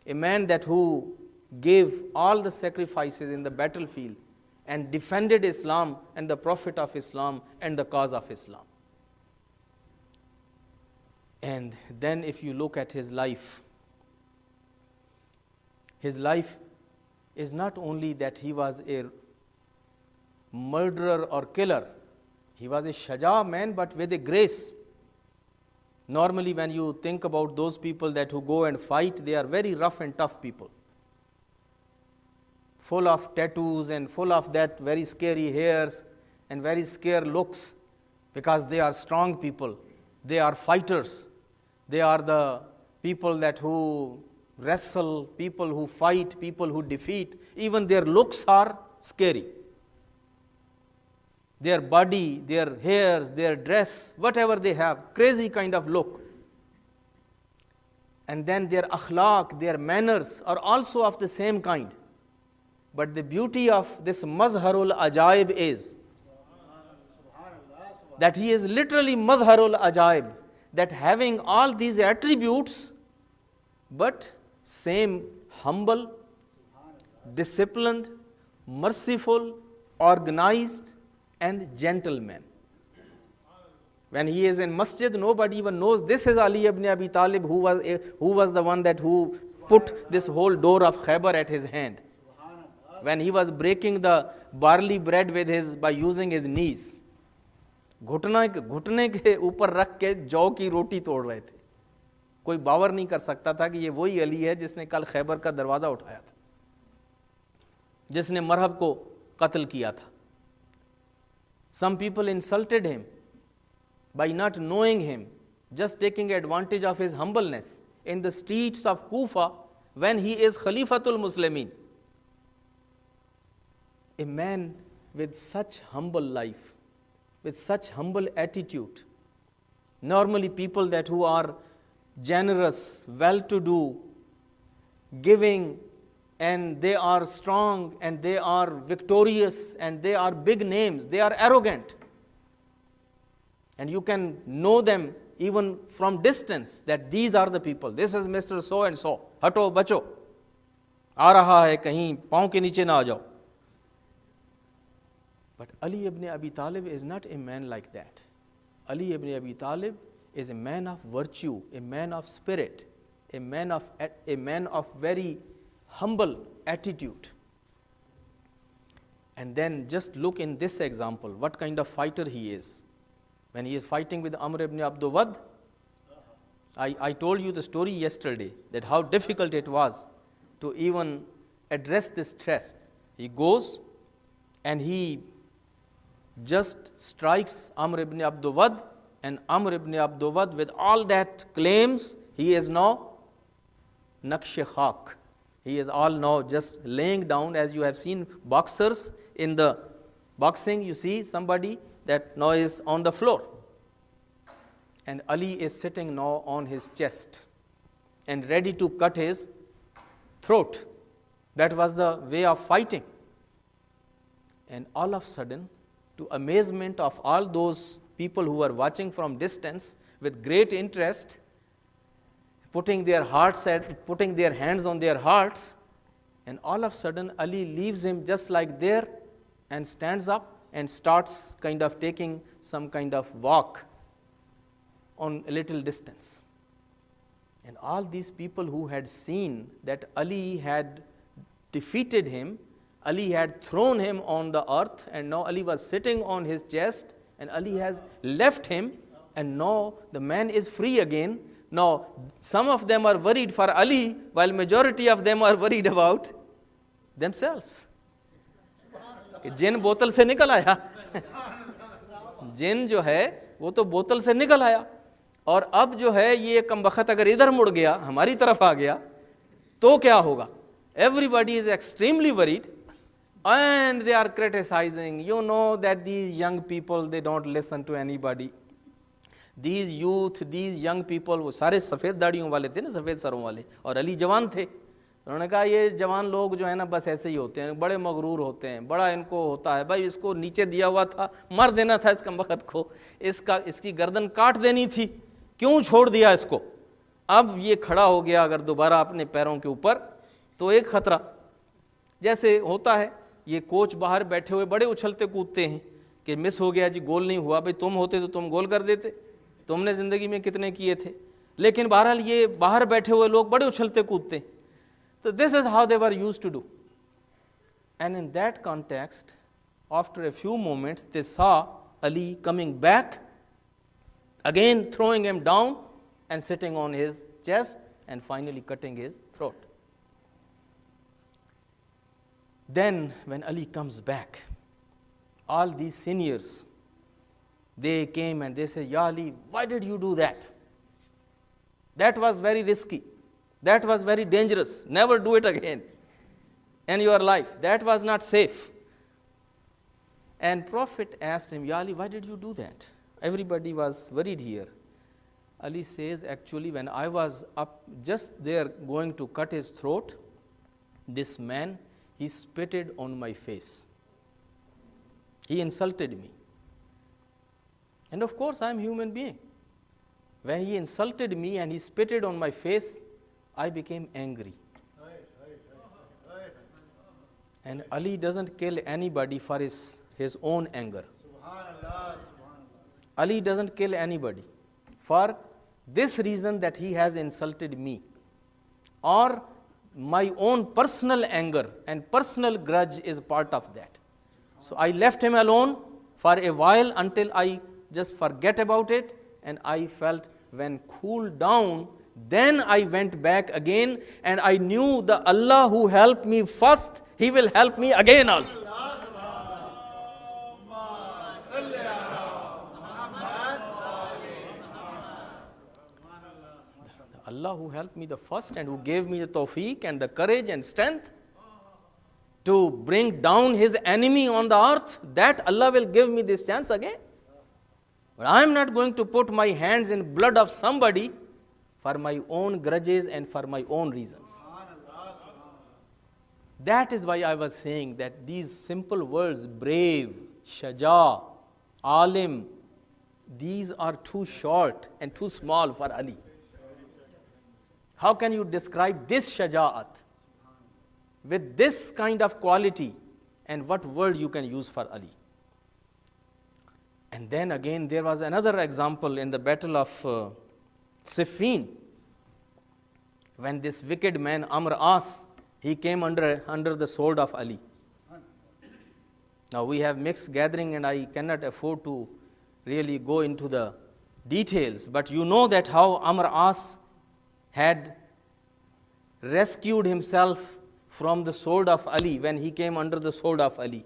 a man who gave all the sacrifices in the battlefield and defended Islam and the Prophet of Islam and the cause of Islam. And then if you look at his life is not only that he was a murderer or killer. He was a shaja man, but with a grace. Normally when you think about those people who go and fight, they are very rough and tough people, full of tattoos and full of that very scary hairs and very scare looks, because they are strong people. They are fighters. They are the people who wrestle, people who fight, people who defeat. Even their looks are scary. Their body, their hairs, their dress, whatever they have, crazy kind of look. And then their akhlaq, their manners are also of the same kind. But the beauty of this Mazharul Ajaib is that he is literally Mazharul Ajaib, that having all these attributes, but same humble, disciplined, merciful, organized, and gentleman. When he is in masjid, nobody even knows this is Ali ibn Abi Talib, who was the one who put this whole door of Khaybar at his hand. When he was breaking the barley bread by using his knees, घुटने के ऊपर रख के जौ की रोटी तोड़ रहे थे. कोई बावर नहीं कर सकता था कि ये वही अली है जिसने कल खैबर का दरवाजा उठाया था, जिसने मरहब को कत्ल किया था. Some people insulted him by not knowing him, just taking advantage of his humbleness in the streets of Kufa when he is Khalifatul Muslimin. A man with such humble life, with such humble attitude. Normally people who are generous, well-to-do, giving, and they are strong, and they are victorious, and they are big names, they are arrogant. And you can know them even from distance, that these are the people. This is Mr. So and so. Hato bacho. Aa raha hai kahin, paon ke niche na aa jao. But Ali ibn Abi Talib is not a man like that. Ali ibn Abi Talib is a man of virtue, a man of spirit, a man of very humble attitude. And then just look in this example, what kind of fighter he is. When he is fighting with Amr ibn Abdul Wad, I told you the story yesterday, that how difficult it was to even address this threat. He goes and he just strikes Amr ibn Abdul Wad, and Amr ibn Abdul Wad, with all that claims, he is now Naqsh Khak. He is all now just laying down, as you have seen boxers in the boxing, you see somebody that now is on the floor. And Ali is sitting now on his chest and ready to cut his throat. That was the way of fighting. And all of a sudden, to amazement of all those people who were watching from distance with great interest, putting their hands on their hearts, and all of a sudden Ali leaves him just like there and stands up and starts kind of taking some kind of walk on a little distance. And all these people who had seen that Ali had defeated him, Ali had thrown him on the earth, and now Ali was sitting on his chest, And Ali has left him, and now the man is free again. Now, some of them are worried for Ali, while majority of them are worried about themselves. جن بوتل سے نکل آیا, جن جو ہے وہ تو بوتل سے نکل آیا, اور اب جو ہے یہ کم بخت اگر ادھر مڑ گیا, ہماری طرف آ گیا, تو کیا ہوگا؟ Everybody is extremely worried, and they are criticizing. You know that these young people, they don't listen to anybody. These youth, these young people, وہ سارے سفید داڑیوں والے تھے نا, سفید سروں والے, اور علی جوان تھے. انہوں نے کہا یہ جوان لوگ جو ہے نا بس ایسے ہی ہوتے ہیں, بڑے مغرور ہوتے ہیں, بڑا ان کو ہوتا ہے, بھائی اس کو نیچے دیا ہوا تھا, مار دینا تھا اس کمبخت کو, اس کی گردن کاٹ دینی تھی, کیوں چھوڑ دیا اس کو؟ اب یہ کھڑا ہو گیا اگر دوبارہ اپنے پیروں کے اوپر تو ایک خطرہ. جیسے ہوتا ہے یہ کوچ باہر بیٹھے ہوئے بڑے اچھلتے کودتے ہیں کہ مس ہو گیا جی, گول نہیں ہوا. بھائی تم ہوتے تو تم گول کر دیتے, تم نے زندگی میں کتنے کیے تھے. لیکن بہرحال یہ باہر بیٹھے ہوئے لوگ بڑے اچھلتے کودتے. So this is how they were used to do. And in that context, after a few moments, they saw Ali coming back, again throwing him down and sitting on his chest and finally cutting his throat. Then when Ali comes back, all these seniors, they came and they said, Ya Ali, why did you do that? That was very risky. That was very dangerous. Never do it again in your life. That was not safe. And Prophet asked him, Ya Ali, why did you do that? Everybody was worried here. Ali says, actually, when I was up just there going to cut his throat, this man, he spitted on my face. He insulted me. And of course, I am a human being. When he insulted me and he spitted on my face, I became angry. And Ali doesn't kill anybody for his own anger. Ali doesn't kill anybody for this reason that he has insulted me, or my own personal anger and personal grudge is part of that. So I left him alone for a while until I just forget about it, and I felt when cooled down, then I went back again, and I knew the Allah who helped me first, He will help me again also. The Allah who helped me the first and who gave me the tawfiq and the courage and strength to bring down his enemy on the earth, that Allah will give me this chance again. But I am not going to put my hands in blood of somebody for my own grudges and for my own reasons. That is why I was saying that these simple words, brave, shaja, alim, these are too short and too small for Ali. How can you describe this shaja'at with this kind of quality, and what word you can use for Ali? And then again there was another example in the battle of Siffin, when this wicked man Amr As, he came under the sword of Ali. Now we have mixed gathering and I cannot afford to really go into the details, but you know that how Amr As had rescued himself from the sword of Ali when he came under the sword of Ali.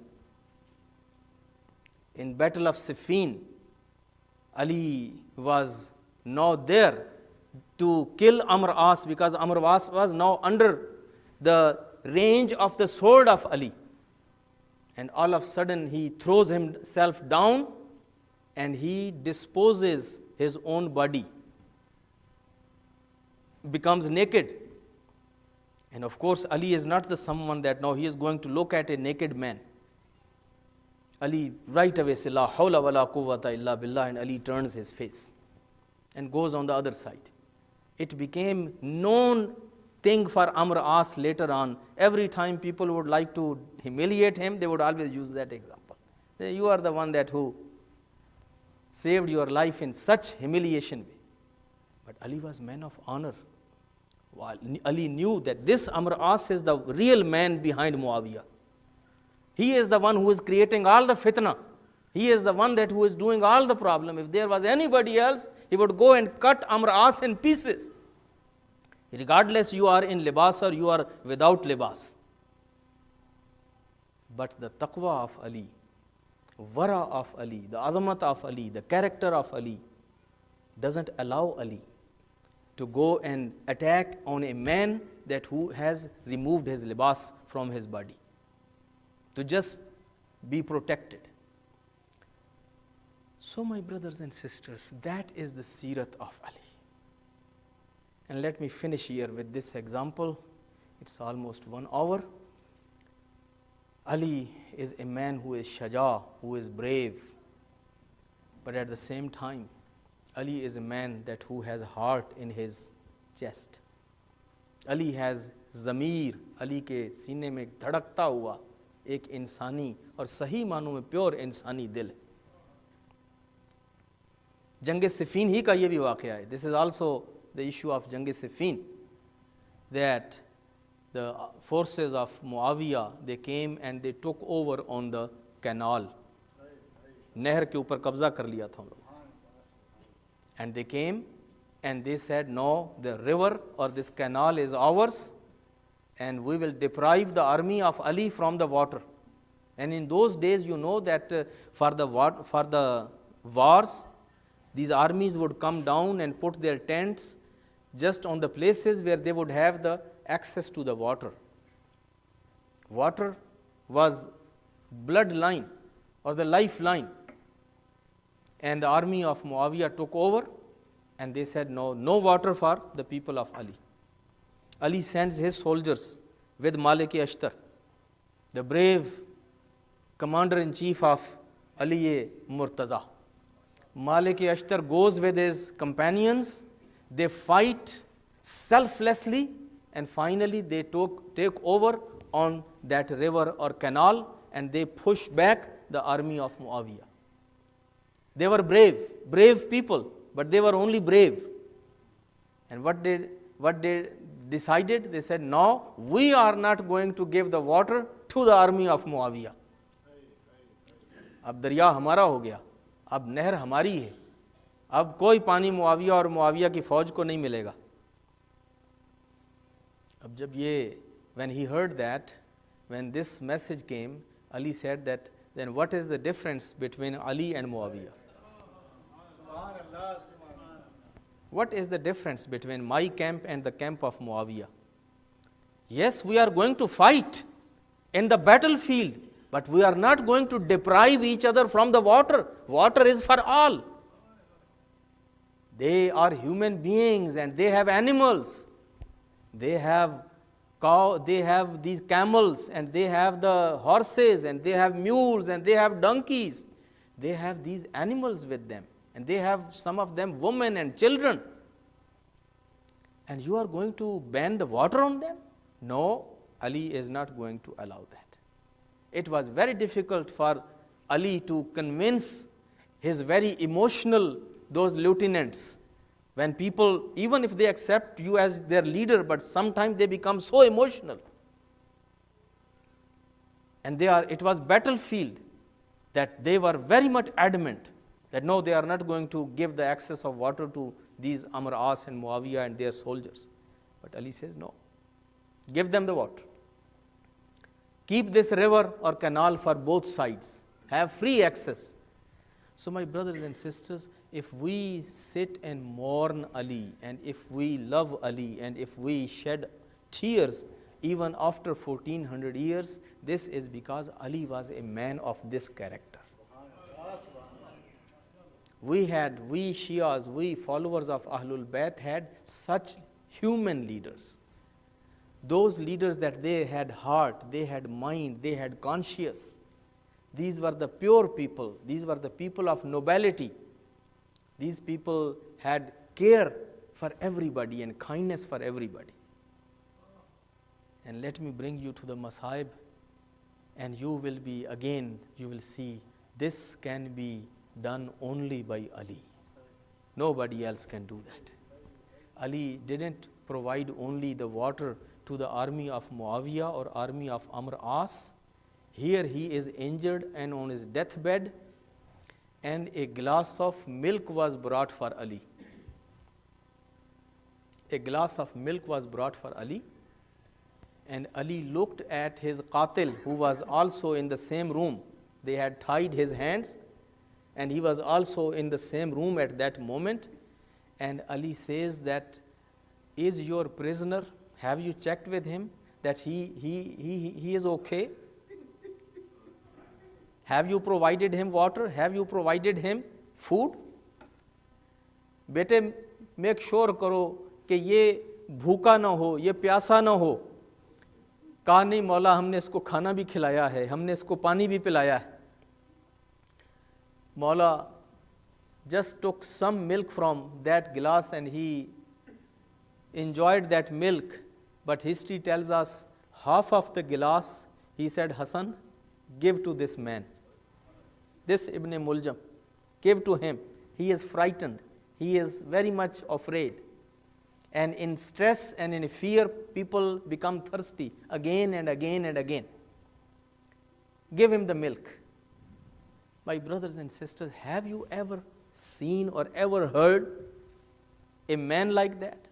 In battle of Siffin, Ali was now there to kill Amr As, because Amr As was now under the range of the sword of Ali. And all of a sudden he throws himself down and he disposes his own body, becomes naked. And of course Ali is not the someone that now he is going to look at a naked man. Ali right away says, La hawla wa la quwwata illa billah, and Ali turns his face and goes on the other side. It became known thing for Amr As later on. Every time people would like to humiliate him, they would always use that example. Say, you are the one that who saved your life in such humiliation way. But Ali was man of honor. Ali knew that this Amr As is the real man behind Muawiyah. He is the one who is creating all the fitna. He is the one that who is doing all the problem. If there was anybody else, he would go and cut Amr As in pieces. Regardless you are in libas or you are without libas. But the taqwa of Ali, wara of Ali, the azamat of Ali, the character of Ali doesn't allow Ali to go and attack on a man that who has removed his libas from his body, to just be protected. So my brothers and sisters, that is the seerat of Ali. And let me finish here with this example. It's almost 1 hour. Ali is a man who is shaja, who is brave. But at the same time, Ali is a man that who has heart in his chest. Ali has ضمیر, علی کے سینے میں ایک دھڑکتا ہوا ایک انسانی اور صحیح معنوں میں پیور انسانی دل ہے. جنگ صفین ہی کا یہ بھی واقعہ ہے. This is also the issue of جنگ Siffin, that the forces of Muawiyah, they came and they took over on the canal. نہر کے اوپر قبضہ کر لیا تھا ہم لوگ. And they came and they said, no, the river or this canal is ours and we will deprive the army of Ali from the water. And in those days, you know that for the wars, these armies would come down and put their tents just on the places where they would have the access to the water. Water was bloodline or the lifeline. And the army of Muawiyah took over and they said, no, no water for the people of Ali. Ali sends his soldiers with Malik-e-Ashtar, the brave commander-in-chief of Ali-e-Murtaza. Malik-e-Ashtar goes with his companions, they fight selflessly, and finally they take over on that river or canal and they push back the army of Muawiyah. They were brave people, but they were only brave. And what they decided? They said, no, we are not going to give the water to the army of Muawiyah. اب دریا ہمارا ہو گیا, اب نہر ہماری ہے, اب کوئی پانی معاویہ اور معاویہ کی فوج کو نہیں ملے گا. اب جب یہ, when he heard that, when this message came, Ali said that, then what is the difference between Ali and Muawiyah? What is the difference between my camp and the camp of Muawiyah? Yes, we are going to fight in the battlefield, but we are not going to deprive each other from the water. Water is for all. They are human beings and they have animals. They have cow, they have these camels and they have the horses and they have mules and they have donkeys. They have these animals with them. And they have some of them women and children. And you are going to ban the water on them? No, Ali is not going to allow that. It was very difficult for Ali to convince his very emotional, those lieutenants. When people, even if they accept you as their leader, but sometimes they become so emotional. And it was battlefield that they were very much adamant that no, they are not going to give the access of water to these Amr As and Muawiyah and their soldiers. But Ali says, no, give them the water. Keep this river or canal for both sides. Have free access. So my brothers and sisters, if we sit and mourn Ali, and if we love Ali, and if we shed tears even after 1400 years, this is because Ali was a man of this character. We Shias, we followers of Ahlul Bayt had such human leaders. Those leaders that they had heart, they had mind, they had conscience. These were the pure people. These were the people of nobility. These people had care for everybody and kindness for everybody. And let me bring you to the Masaib, and you will see this can be done only by Ali. Nobody else can do that. Ali didn't provide only the water to the army of Muawiyah or army of Amr As. Here he is injured and on his deathbed, and a glass of milk was brought for Ali. A glass of milk was brought for Ali, and Ali looked at his qatil, who was also in the same room. They had tied his hands, and he was also in the same room at that moment. And Ali says that, is your prisoner, have you checked with him that he is okay? Have you provided him water? Have you provided him food? بیٹے make sure کرو کہ یہ بھوکا نہ ہو, یہ پیاسا نہ ہو. کہا نہیں مولا, ہم نے اس کو کھانا بھی کھلایا ہے, ہم نے اس کو پانی بھی پلایا ہے. مولا just took some milk from that glass and he enjoyed that milk, but history tells us half of the glass he said, Hassan, give to this man, this Ibn Muljam, give to him. He is frightened, he is very much afraid, and in stress and in fear people become thirsty again and again and again. Give him the milk. My brothers and sisters, have you ever seen or ever heard a man like that?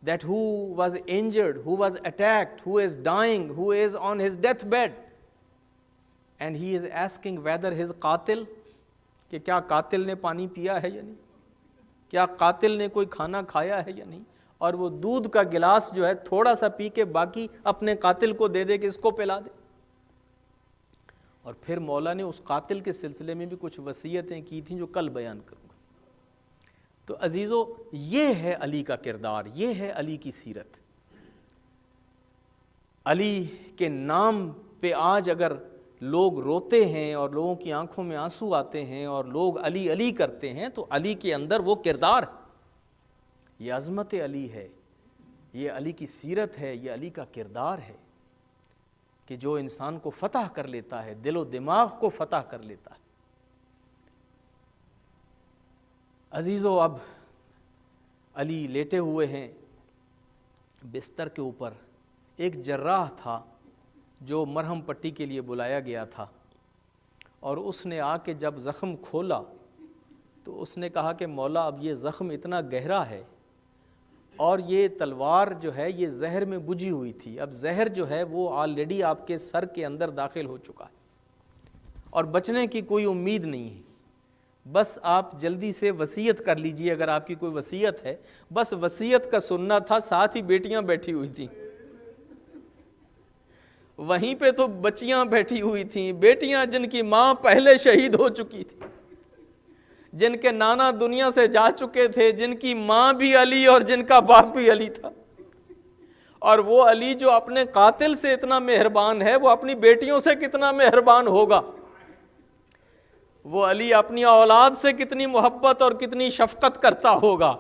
That who was injured, who was attacked, who is dying, who is on his deathbed, and he is asking whether his qatil, کہ کیا قاتل نے پانی پیا ہے یا نہیں, کیا قاتل نے کوئی کھانا کھایا ہے یا نہیں, اور وہ دودھ کا گلاس جو ہے تھوڑا سا پی کے باقی اپنے قاتل کو دے دے کہ اس کو پلا دے. اور پھر مولا نے اس قاتل کے سلسلے میں بھی کچھ وصیتیں کی تھیں جو کل بیان کروں گا. تو عزیزو, یہ ہے علی کا کردار, یہ ہے علی کی سیرت. علی کے نام پہ آج اگر لوگ روتے ہیں اور لوگوں کی آنکھوں میں آنسو آتے ہیں اور لوگ علی علی کرتے ہیں, تو علی کے اندر وہ کردار ہے, یہ عظمت علی ہے, یہ علی کی سیرت ہے, یہ علی کا کردار ہے کہ جو انسان کو فتح کر لیتا ہے, دل و دماغ کو فتح کر لیتا ہے. عزیزو, اب علی لیٹے ہوئے ہیں بستر کے اوپر. ایک جراح تھا جو مرہم پٹی کے لیے بلایا گیا تھا, اور اس نے آ کے جب زخم کھولا تو اس نے کہا کہ مولا اب یہ زخم اتنا گہرا ہے اور یہ تلوار جو ہے یہ زہر میں بجھی ہوئی تھی, اب زہر جو ہے وہ آلریڈی آپ کے سر کے اندر داخل ہو چکا ہے اور بچنے کی کوئی امید نہیں ہے. بس آپ جلدی سے وصیت کر لیجئے اگر آپ کی کوئی وصیت ہے. بس وصیت کا سننا تھا, ساتھ ہی بیٹیاں بیٹھی ہوئی تھیں, وہیں پہ تو بچیاں بیٹھی ہوئی تھیں, بیٹیاں جن کی ماں پہلے شہید ہو چکی تھی, جن کے نانا دنیا سے جا چکے تھے, جن کی ماں بھی علی اور جن کا باپ بھی علی تھا. اور وہ علی جو اپنے قاتل سے اتنا مہربان ہے, وہ اپنی بیٹیوں سے کتنا مہربان ہوگا. وہ علی اپنی اولاد سے کتنی محبت اور کتنی شفقت کرتا ہوگا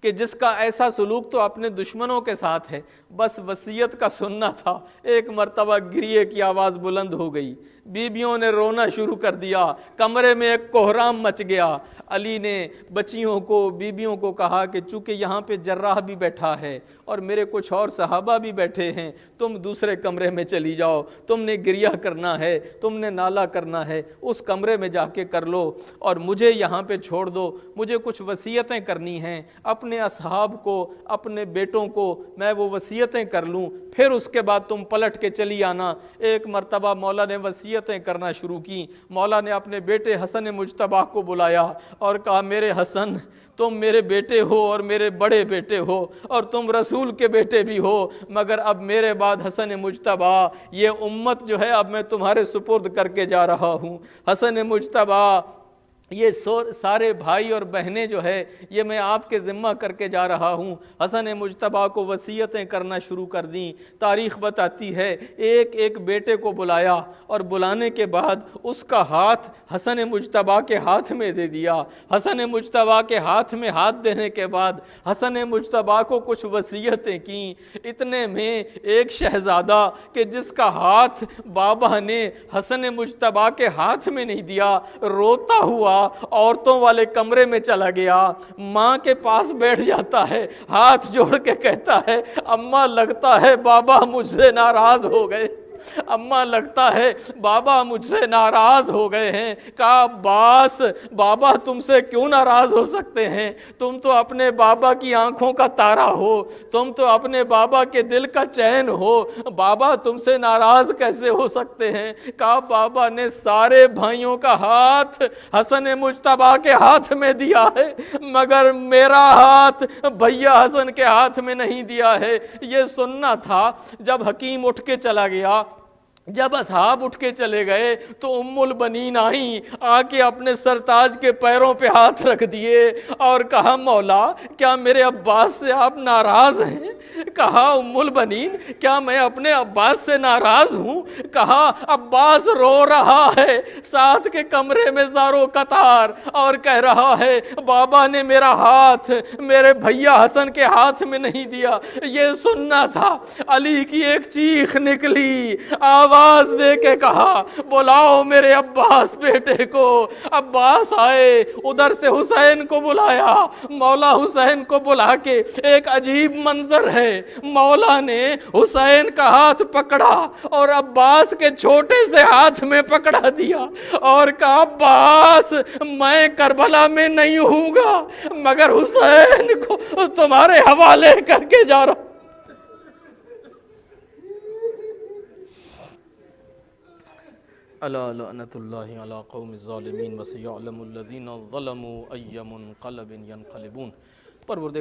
کہ جس کا ایسا سلوک تو اپنے دشمنوں کے ساتھ ہے. بس وصیت کا سننا تھا. ایک مرتبہ گریے کی آواز بلند ہو گئی, بیویوں نے رونا شروع کر دیا, کمرے میں ایک کوہرام مچ گیا. علی نے بچیوں کو, بیویوں کو کہا کہ چونکہ یہاں پہ جراح بھی بیٹھا ہے اور میرے کچھ اور صحابہ بھی بیٹھے ہیں, تم دوسرے کمرے میں چلی جاؤ, تم نے گریہ کرنا ہے, تم نے نالا کرنا ہے, اس کمرے میں جا کے کر لو اور مجھے یہاں پہ چھوڑ دو. مجھے کچھ وصیتیں کرنی ہیں اپنے اصحاب کو, اپنے بیٹوں کو, میں وہ وصیتیں کر لوں, پھر اس کے بعد تم پلٹ کے چلی آنا. ایک مرتبہ مولا نے وصیتیں کرنا شروع کی. مولا نے اپنے بیٹے حسن مجتبیٰ کو بلایا اور کہا, میرے حسن, تم میرے بیٹے ہو اور میرے بڑے بیٹے ہو اور تم رسول کے بیٹے بھی ہو, مگر اب میرے بعد حسن مجتبیٰ, یہ امت جو ہے اب میں تمہارے سپرد کر کے جا رہا ہوں. حسن مجتبیٰ, یہ سارے بھائی اور بہنیں جو ہے یہ میں آپ کے ذمہ کر کے جا رہا ہوں. حسن مجتبیٰ کو وصیتیں کرنا شروع کر دیں. تاریخ بتاتی ہے ایک ایک بیٹے کو بلایا اور بلانے کے بعد اس کا ہاتھ حسن مجتبیٰ کے ہاتھ میں دے دیا. حسن مجتبیٰ کے ہاتھ میں ہاتھ دینے کے بعد حسن مجتبیٰ کو کچھ وصیتیں کیں. اتنے میں ایک شہزادہ کہ جس کا ہاتھ بابا نے حسن مجتبیٰ کے ہاتھ میں نہیں دیا, روتا ہوا عورتوں والے کمرے میں چلا گیا. ماں کے پاس بیٹھ جاتا ہے, ہاتھ جوڑ کے کہتا ہے, اماں لگتا ہے بابا مجھ سے ناراض ہو گئے. اماں لگتا ہے بابا مجھ سے ناراض ہو گئے ہیں. کہا عباس بابا تم سے کیوں ناراض ہو سکتے ہیں؟ تم تو اپنے بابا کی آنکھوں کا تارا ہو, تم تو اپنے بابا کے دل کا چین ہو, بابا تم سے ناراض کیسے ہو سکتے ہیں؟ کہا بابا نے سارے بھائیوں کا ہاتھ حسن مجتبیٰ کے ہاتھ میں دیا ہے, مگر میرا ہاتھ بھیا حسن کے ہاتھ میں نہیں دیا ہے. یہ سننا تھا. جب حکیم اٹھ کے چلا گیا, جب اصحاب اٹھ کے چلے گئے تو ام البنین آئیں, آ کے اپنے سرتاج کے پیروں پہ ہاتھ رکھ دیے اور کہا مولا کیا میرے عباس سے آپ ناراض ہیں؟ کہا ام البنین کیا میں اپنے عباس سے ناراض ہوں؟ کہا عباس رو رہا ہے ساتھ کے کمرے میں زارو قطار اور کہہ رہا ہے بابا نے میرا ہاتھ میرے بھیا حسن کے ہاتھ میں نہیں دیا. یہ سننا تھا. علی کی ایک چیخ نکلی, آواز دے کے کہا بلاؤ میرے عباس بیٹے کو. عباس آئے, ادھر سے حسین کو بلایا. مولا حسین کو بلا کے ایک عجیب منظر ہے, مولا نے حسین کا ہاتھ پکڑا اور عباس کے چھوٹے سے ہاتھ میں پکڑا دیا اور کہا عباس میں کربلا میں نہیں ہوں گا مگر حسین کو تمہارے حوالے کر کے جا رہا ہوں. الا لعنت اللہ علی قوم الظالمین وسیعلم الذین ظلموا ای منقلب ینقلبون. پروردگار